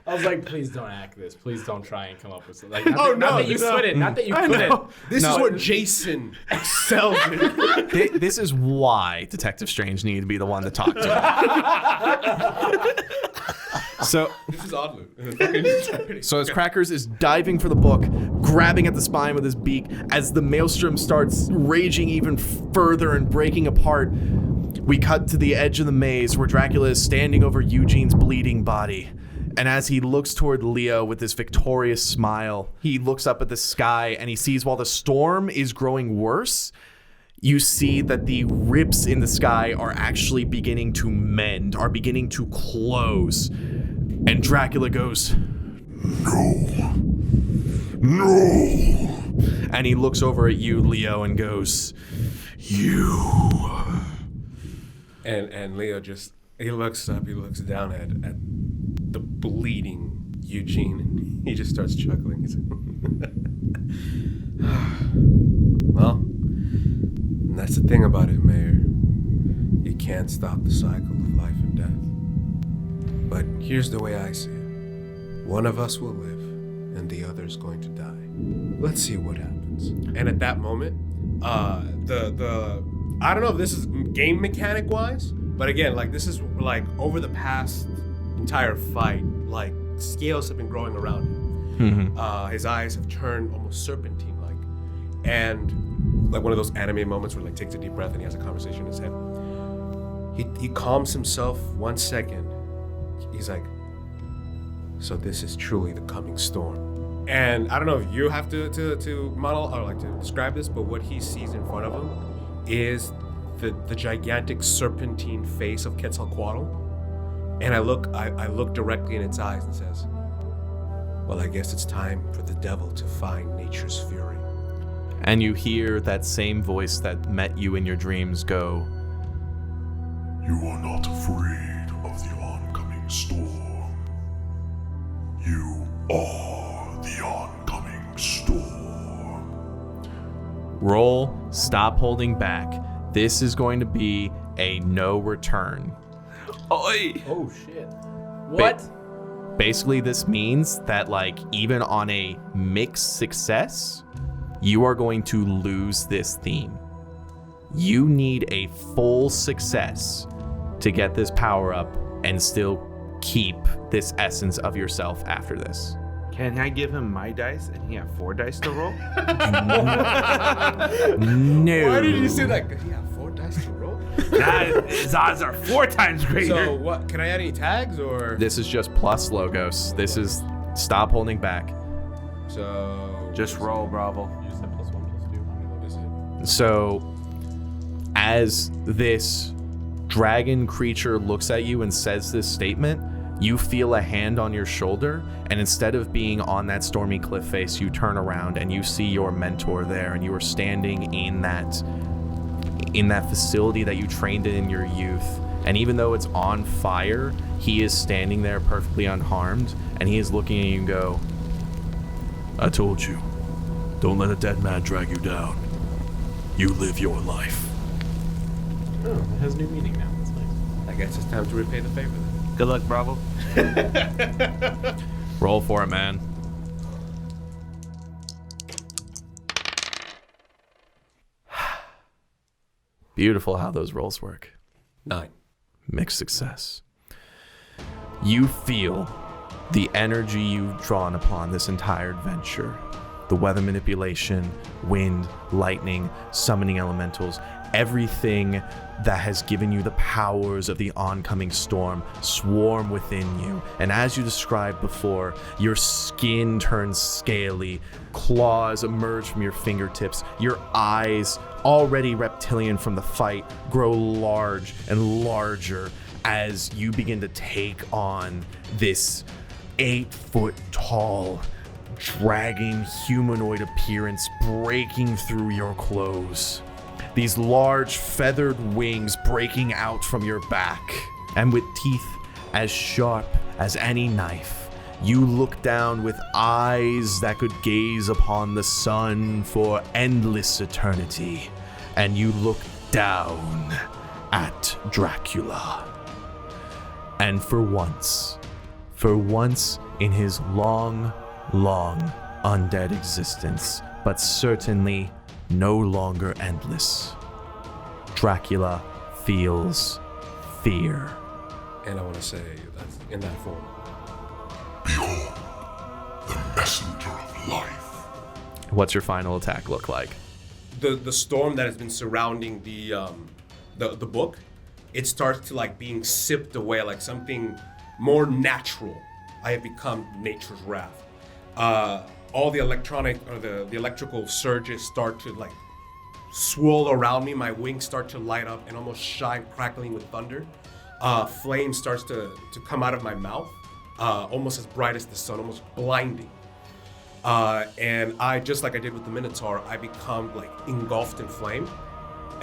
I was like, please don't act this. Please don't try and come up with something. Like, not that you couldn't. Not that you couldn't. This is what Jason excels in. This is why Detective Strange needed to be the one to talk to. So This is odd loot. So as Crackers is diving for the book, grabbing at the spine with his beak, as the maelstrom starts raging even further and breaking apart, we cut to the edge of the maze where Dracula is standing over Eugene's bleeding body. And as he looks toward Leo with this victorious smile, he looks up at the sky and he sees while the storm is growing worse, you see that the rips in the sky are actually beginning to mend, are beginning to close. And Dracula goes, No! And he looks over at you, Leo, and goes, You. And Leo just, he looks up, he looks down at the bleeding Eugene, and he just starts chuckling. He's like, well, that's the thing about it, Mayor. You can't stop the cycle of life and death. But here's the way I see it. One of us will live, and the other's going to die. Let's see what happens. And at that moment, the I don't know if this is game mechanic wise, but again, like this is like over the past entire fight, like scales have been growing around him. His eyes have turned almost serpentine-like, and like one of those anime moments where like takes a deep breath and he has a conversation in his head. He calms himself 1 second. He's like, so this is truly the coming storm. And I don't know if you have to model or like to describe this, but what he sees in front of him is the gigantic serpentine face of Quetzalcoatl. And I look directly in its eyes and says, well, I guess it's time for the devil to find nature's fury. And you hear that same voice that met you in your dreams go, You are not afraid of the oncoming storm. You are the oncoming storm. Roll, stop holding back. This is going to be a no return. Oi! Oh shit. What? Basically, this means that, like, even on a mixed success, you are going to lose this theme. You need a full success to get this power up and still keep this essence of yourself after this. Can I give him my dice and he have 4 dice to roll? No. Why did you say that? Does he have 4 dice to roll? His odds are 4 times greater. So what? Can I add any tags or? This is just plus logos. This is stop holding back. So Just roll, Bravo. You said +1, +2. How many is it? So, as this dragon creature looks at you and says this statement, you feel a hand on your shoulder, and instead of being on that stormy cliff face, you turn around and you see your mentor there, and you are standing in that facility that you trained in your youth. And even though it's on fire, he is standing there perfectly unharmed, and he is looking at you and go, I told you, don't let a dead man drag you down. You live your life. Oh, it has new meaning now. That's nice. I guess it's time to repay the favor then. Good luck, Bravo. roll for it, man. Beautiful how those rolls work. 9. Mixed success. You feel the energy you've drawn upon this entire adventure. The weather manipulation, wind, lightning, summoning elementals, everything that has given you the powers of the oncoming storm swarm within you. And as you described before, your skin turns scaly, claws emerge from your fingertips, your eyes, already reptilian from the fight, grow large and larger as you begin to take on this 8-foot tall, dragging humanoid appearance breaking through your clothes. These large feathered wings breaking out from your back, and with teeth as sharp as any knife, you look down with eyes that could gaze upon the sun for endless eternity, and you look down at Dracula. And for once in his long undead existence, but certainly no longer endless, Dracula feels fear. And I want to say that's in that form. Behold, the messenger of life. What's your final attack look like? The storm that has been surrounding the book, it starts to like being sipped away like something more natural. I have become nature's wrath. All the electronic or the electrical surges start to like swirl around me. My wings start to light up and almost shine, crackling with thunder. Flame starts to come out of my mouth, almost as bright as the sun, almost blinding. And I, just like I did with the Minotaur, I become like engulfed in flame.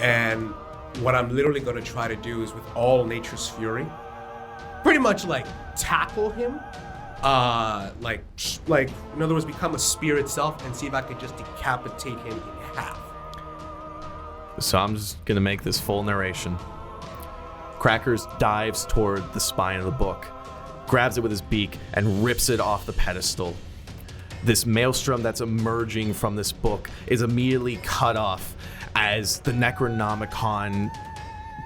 And what I'm literally going to try to do is, with all nature's fury, pretty much like tackle him. Like in other words, become a spear itself and see if I could just decapitate him in half. So I'm just gonna make this full narration. Crackers dives toward the spine of the book, grabs it with his beak, and rips it off the pedestal. This maelstrom that's emerging from this book is immediately cut off as the Necronomicon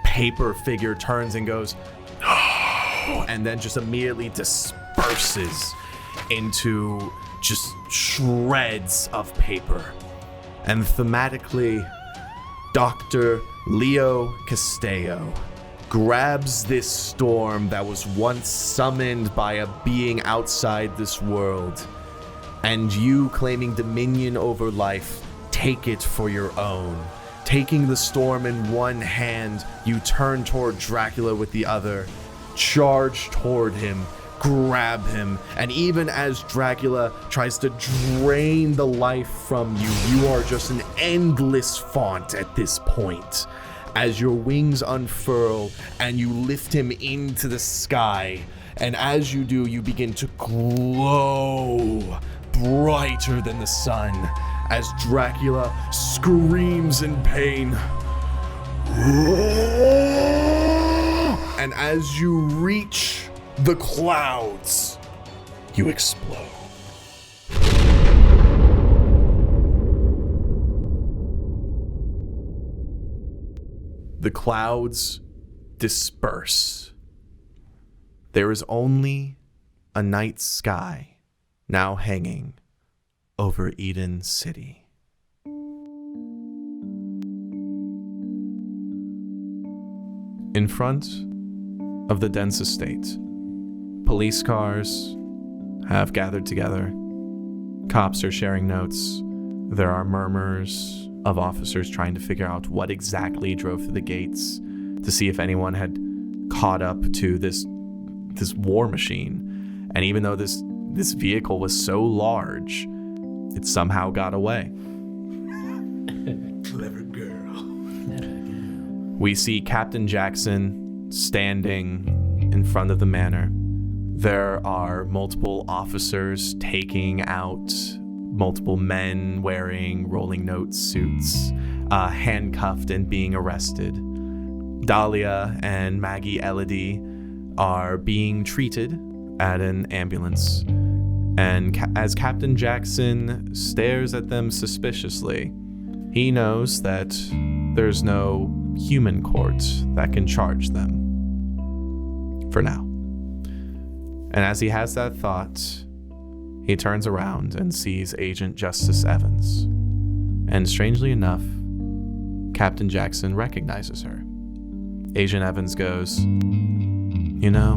paper figure turns and goes, no, and then just immediately disperses into just shreds of paper. And thematically, Dr. Leo Castello grabs this storm that was once summoned by a being outside this world, and you, claiming dominion over life, take it for your own. Taking the storm in one hand, you turn toward Dracula with the other, charge toward him, grab him, and even as Dracula tries to drain the life from you, you are just an endless font at this point. As your wings unfurl and you lift him into the sky, and as you do, you begin to glow brighter than the sun as Dracula screams in pain. And as you reach the clouds, you explode. The clouds disperse. There is only a night sky now hanging over Eden City. In front of the dense estate, police cars have gathered together. Cops are sharing notes. There are murmurs of officers trying to figure out what exactly drove through the gates to see if anyone had caught up to this war machine. And even though this vehicle was so large, it somehow got away. Clever girl. We see Captain Jackson standing in front of the manor. There are multiple officers taking out multiple men wearing rolling note suits, handcuffed and being arrested. Dahlia and Maggie Elodie are being treated at an ambulance. And as Captain Jackson stares at them suspiciously, he knows that there's no human court that can charge them. For now. And as he has that thought, he turns around and sees Agent Justice Evans. And strangely enough, Captain Jackson recognizes her. Agent Evans goes, "You know,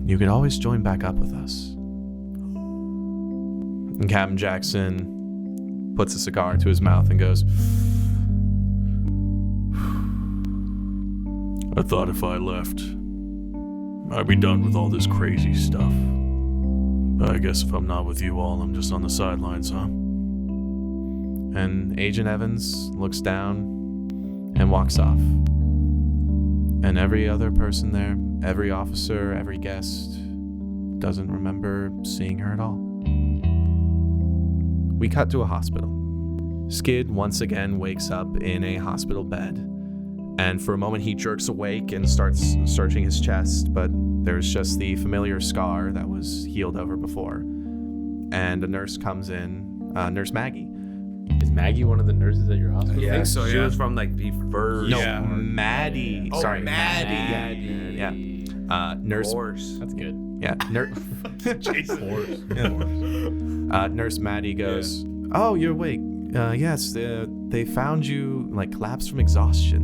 you could always join back up with us." And Captain Jackson puts a cigar to his mouth and goes, I thought if I left, I'd be done with all this crazy stuff. I guess if I'm not with you all, I'm just on the sidelines, huh? and Agent Evans looks down and walks off. And every other person there, every officer, every guest, doesn't remember seeing her at all. We cut to a hospital. Skid once again wakes up in a hospital bed, and for a moment he jerks awake and starts searching his chest, but there's just the familiar scar that was healed over before. And a nurse comes in, Nurse Maggie. Is Maggie one of the nurses at your hospital? I think so, She yeah. was from like the first. No, Maddie. Oh, Sorry, Maddie. Yeah. Nurse. That's good. Yeah. Nurse Maddie goes, "Oh, you're awake. Yes, they found you like collapsed from exhaustion.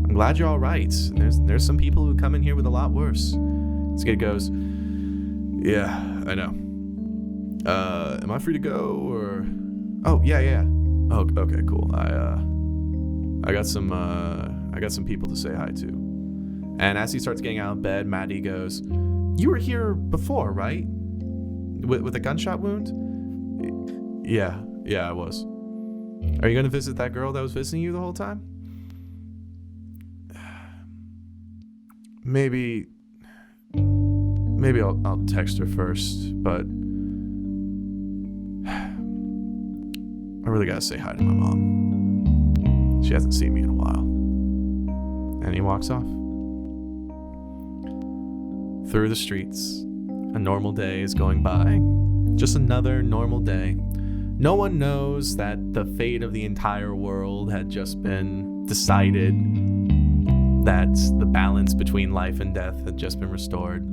I'm glad you're all right. There's some people who come in here with a lot worse." Skid goes, "Yeah, I know. Am I free to go or? Oh, yeah. Oh, okay, cool. I got some people to say hi to. And as he starts getting out of bed, Maddie goes, "You were here before, right? With a gunshot wound?" Yeah, I was. Are you gonna visit that girl that was visiting you the whole time? Maybe I'll text her first, but I really gotta say hi to my mom. She hasn't seen me in a while. And he walks off. Through the streets, a normal day is going by. Just another normal day. No one knows that the fate of the entire world had just been decided, that the balance between life and death had just been restored.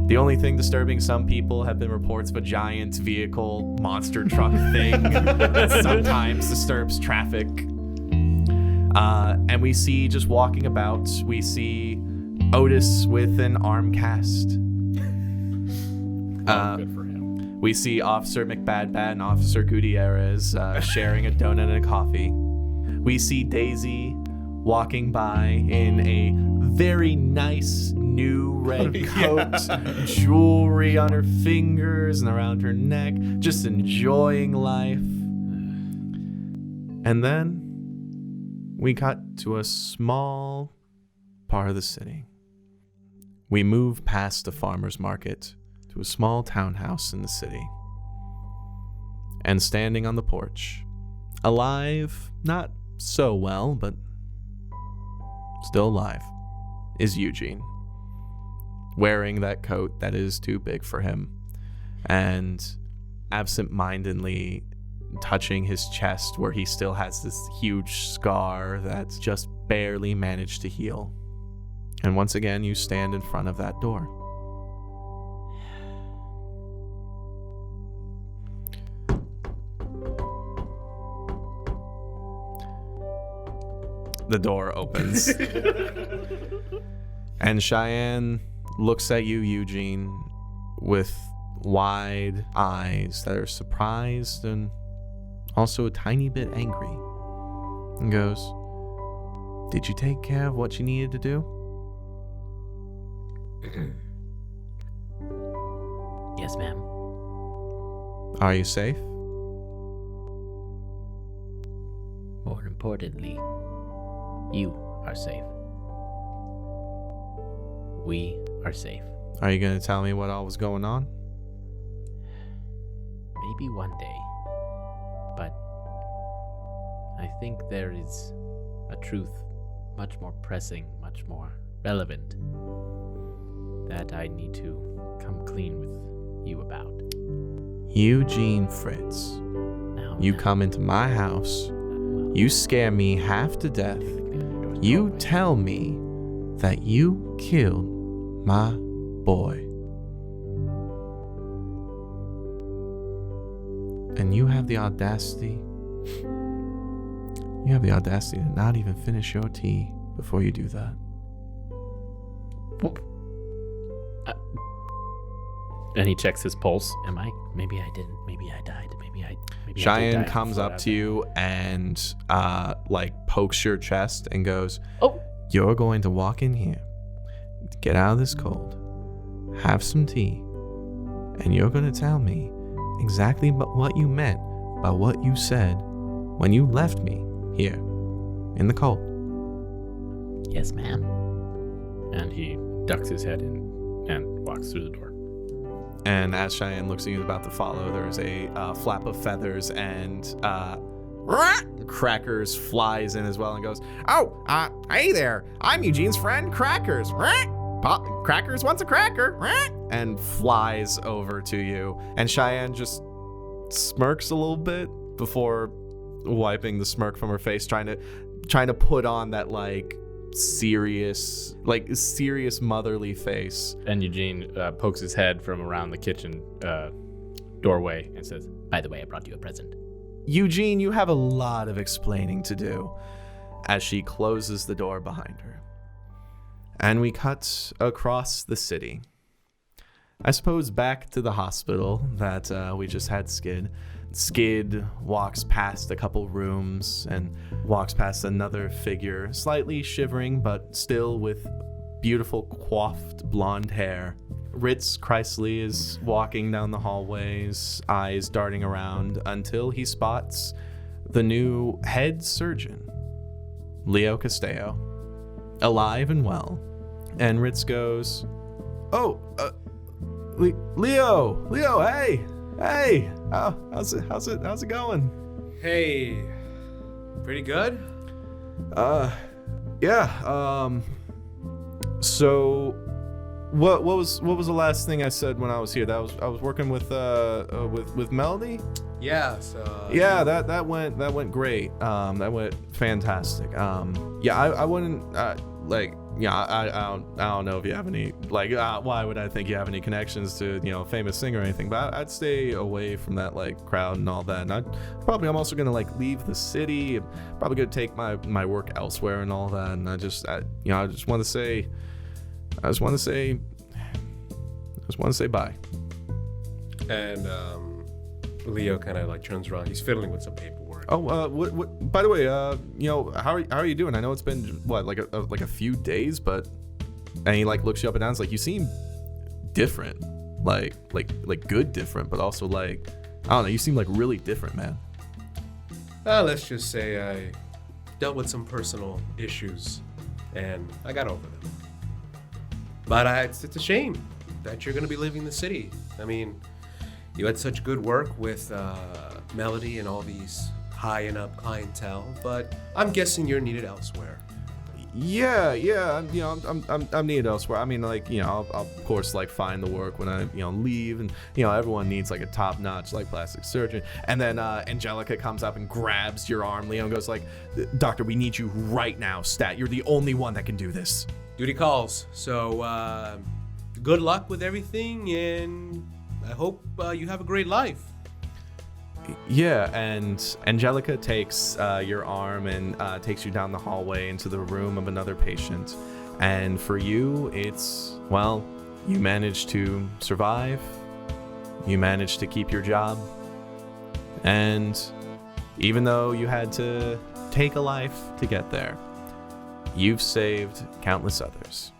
The only thing disturbing some people have been reports of a giant vehicle monster truck thing that sometimes disturbs traffic. And we see, just walking about, we see Otis with an arm cast. Good for him. We see Officer McBadbad and Officer Gutierrez sharing a donut and a coffee. We see Daisy walking by in a very nice new red coat, jewelry on her fingers and around her neck, just enjoying life. And then we cut to a small part of the city. We move past the farmer's market to a small townhouse in the city. And standing on the porch, alive, not so well, but still alive, is Eugene, wearing that coat that is too big for him, and absent-mindedly touching his chest where he still has this huge scar that's just barely managed to heal. And once again, you stand in front of that door. The door opens. And Cheyenne looks at you, Eugene, with wide eyes that are surprised and also a tiny bit angry, and goes, "Did you take care of what you needed to do?" Yes, ma'am. Are you safe? More importantly, you are safe. We are safe. Are you going to tell me what all was going on? Maybe one day. But I think there is a truth much more pressing, much more relevant, that I need to come clean with you about. Eugene Fritz, Now, you come into my house, you scare me half to death, you tell me that you killed my boy. And you have the audacity to not even finish your tea before you do that. And he checks his pulse. Maybe I didn't. Maybe I died. Maybe I did Cheyenne die comes up to you and pokes your chest and goes, "Oh, you're going to walk in here, get out of this cold, have some tea, and you're going to tell me exactly what you meant by what you said when you left me here in the cold." Yes, ma'am. And he ducks his head in and walks through the door. And as Cheyenne looks at you about to follow, there's a flap of feathers and Crackers flies in as well and goes, "Oh, hey there, I'm Eugene's friend, Crackers. Crackers wants a cracker," and flies over to you. And Cheyenne just smirks a little bit before wiping the smirk from her face, trying to put on that serious motherly face. And Eugene pokes his head from around the kitchen doorway and says, "By the way, I brought you a present." Eugene, you have a lot of explaining to do, as she closes the door behind her. And we cut across the city. I suppose back to the hospital that we just had Skid. Skid walks past a couple rooms and walks past another figure, slightly shivering, but still with beautiful coiffed blonde hair. Ritz Chrysley is walking down the hallways, eyes darting around, until he spots the new head surgeon, Leo Castello, alive and well. And Ritz goes, "Oh, Leo, hey, how's it going?" Hey, pretty good? Yeah. So, what was the last thing I said when I was here? I was working with Melody. Yeah. So. Yeah, that went great. That went fantastic. Yeah, I wouldn't I don't know if you have any why would I think you have any connections to famous singer or anything, but I'd stay away from that crowd and all that. And I'm also gonna leave the city. Probably gonna take my work elsewhere and all that. And I just want to say bye. And Leo kind of turns around. He's fiddling with some paperwork. Oh, what? By the way, how are you doing? I know it's been what, a few days, but and he looks you up and down. It's you seem different, like good different, but also I don't know. You seem really different, man. Let's just say I dealt with some personal issues, and I got over them. But it's a shame that you're gonna be leaving the city. I mean, you had such good work with Melody and all these high and up clientele, but I'm guessing you're needed elsewhere. Yeah. I'm needed elsewhere. I mean, I'll of course find the work when I leave, and everyone needs a top notch plastic surgeon. And then Angelica comes up and grabs your arm, Leo, and goes "Doctor, we need you right now, stat. You're the only one that can do this." Duty calls. So good luck with everything, and I hope you have a great life. Yeah, and Angelica takes your arm and takes you down the hallway into the room of another patient. And for you, it's, well, you managed to survive. You managed to keep your job. And even though you had to take a life to get there, you've saved countless others.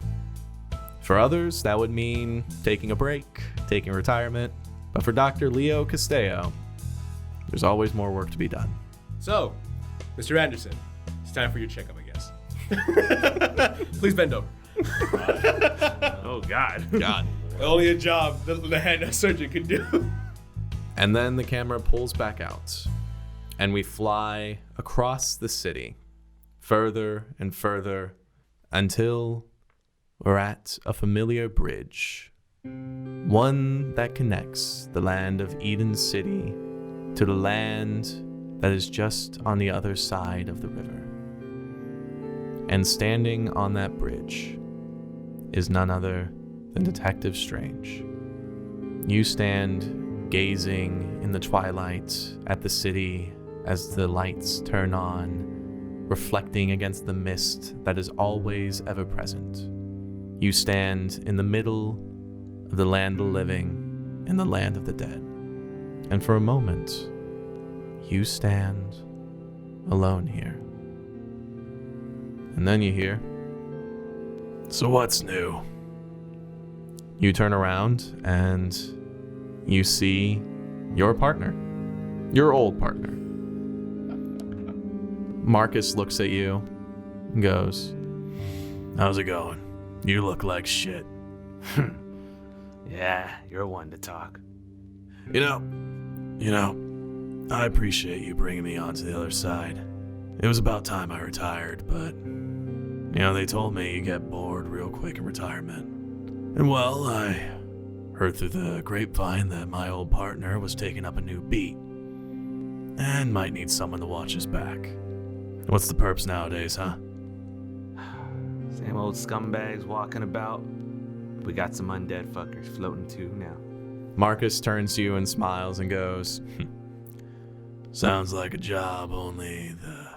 For others, that would mean taking a break, taking retirement. But for Dr. Leo Castello, there's always more work to be done. So, Mr. Anderson, it's time for your checkup, I guess. Please bend over. Oh, God. Only a job the head surgeon could do. And then the camera pulls back out, and we fly across the city, further and further, until we're at a familiar bridge. One that connects the land of Eden City to the land that is just on the other side of the river. And standing on that bridge is none other than Detective Strange. You stand gazing in the twilight at the city as the lights turn on, reflecting against the mist that is always ever present. You stand in the middle of the land of the living and the land of the dead. And for a moment, you stand alone here. And then you hear, "So what's new?" You turn around and you see your partner, your old partner. Marcus looks at you and goes, "How's it going? You look like shit." Yeah, you're one to talk. You know, I appreciate you bringing me onto the other side. It was about time I retired, but, they told me you get bored real quick in retirement. And well, I heard through the grapevine that my old partner was taking up a new beat and might need someone to watch his back. What's the perps nowadays, huh? Same old scumbags walking about. We got some undead fuckers floating too now. Marcus turns to you and smiles and goes, Sounds like a job only the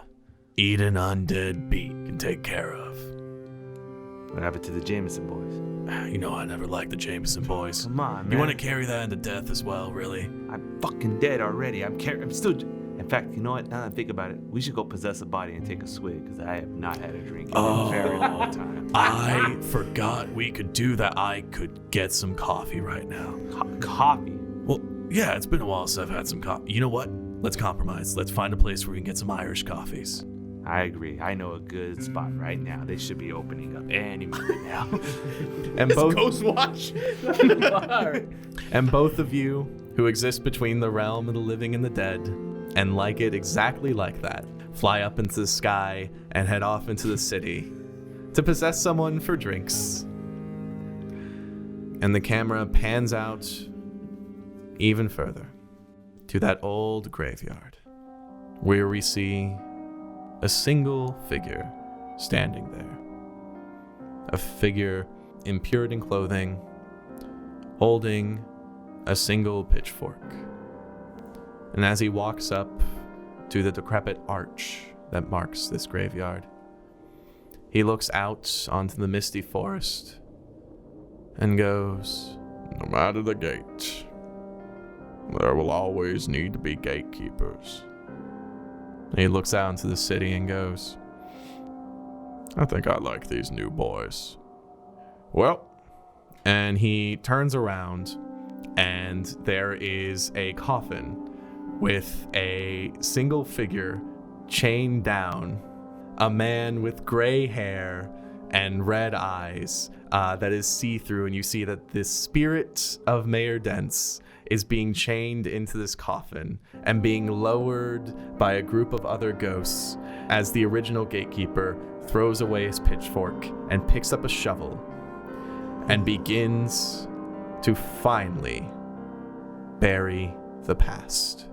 Eden Undead Beat can take care of. What happened to the Jameson boys? You know I never liked the Jameson boys. Come on, man. You want to carry that into death as well, really? I'm fucking dead already. I'm still. In fact, you know what? Now that I think about it, we should go possess a body and take a swig because I have not had a drink in a very long time. I forgot we could do that. I could get some coffee right now. Coffee? Well, yeah, it's been a while since I've had some coffee. You know what? Let's compromise. Let's find a place where we can get some Irish coffees. I agree. I know a good spot right now. They should be opening up any minute now. And both Ghost Watch. and both of you who exist between the realm of the living and the dead, and like it exactly like that, fly up into the sky and head off into the city to possess someone for drinks. And the camera pans out even further to that old graveyard where we see a single figure standing there. A figure in Puritan clothing, holding a single pitchfork. And as he walks up to the decrepit arch that marks this graveyard, he looks out onto the misty forest and goes, No matter the gate, there will always need to be gatekeepers. he looks out into the city and goes, I think I like these new boys. well, and he turns around and there is a coffin with a single figure chained down, a man with gray hair and red eyes that is see-through, and you see that the spirit of Mayor Dents is being chained into this coffin and being lowered by a group of other ghosts as the original gatekeeper throws away his pitchfork and picks up a shovel and begins to finally bury the past.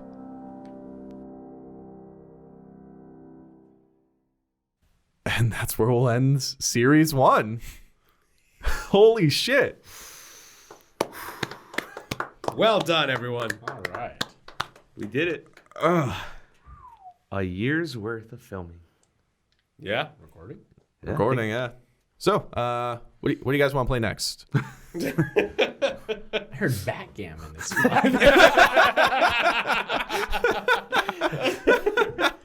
And that's where we'll end series 1. Holy shit. Well done, everyone. All right. We did it. A year's worth of filming. Yeah. Recording. Yeah. Recording, yeah. So, what do you guys want to play next? I heard backgammon this month.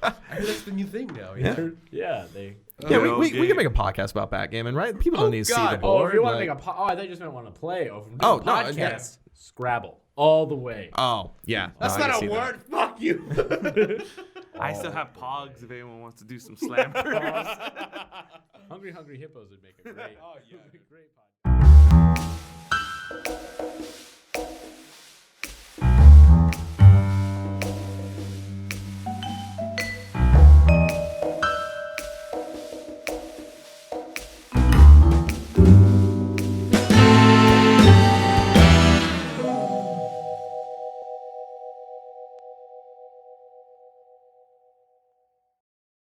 I heard that's the new thing now. Yeah. Yeah, they. Yeah, we can make a podcast about backgammon, right? People don't need to see the God. board. Oh, if you want to like- make a I thought you just want to play. Oh, Oh, no, podcast. yeah. Scrabble all the way. Oh, yeah. That's No, I not can a see word. Fuck you. I still have pogs if anyone wants to do some slammers. Hungry Hippos would make a great. Oh yeah. great podcast.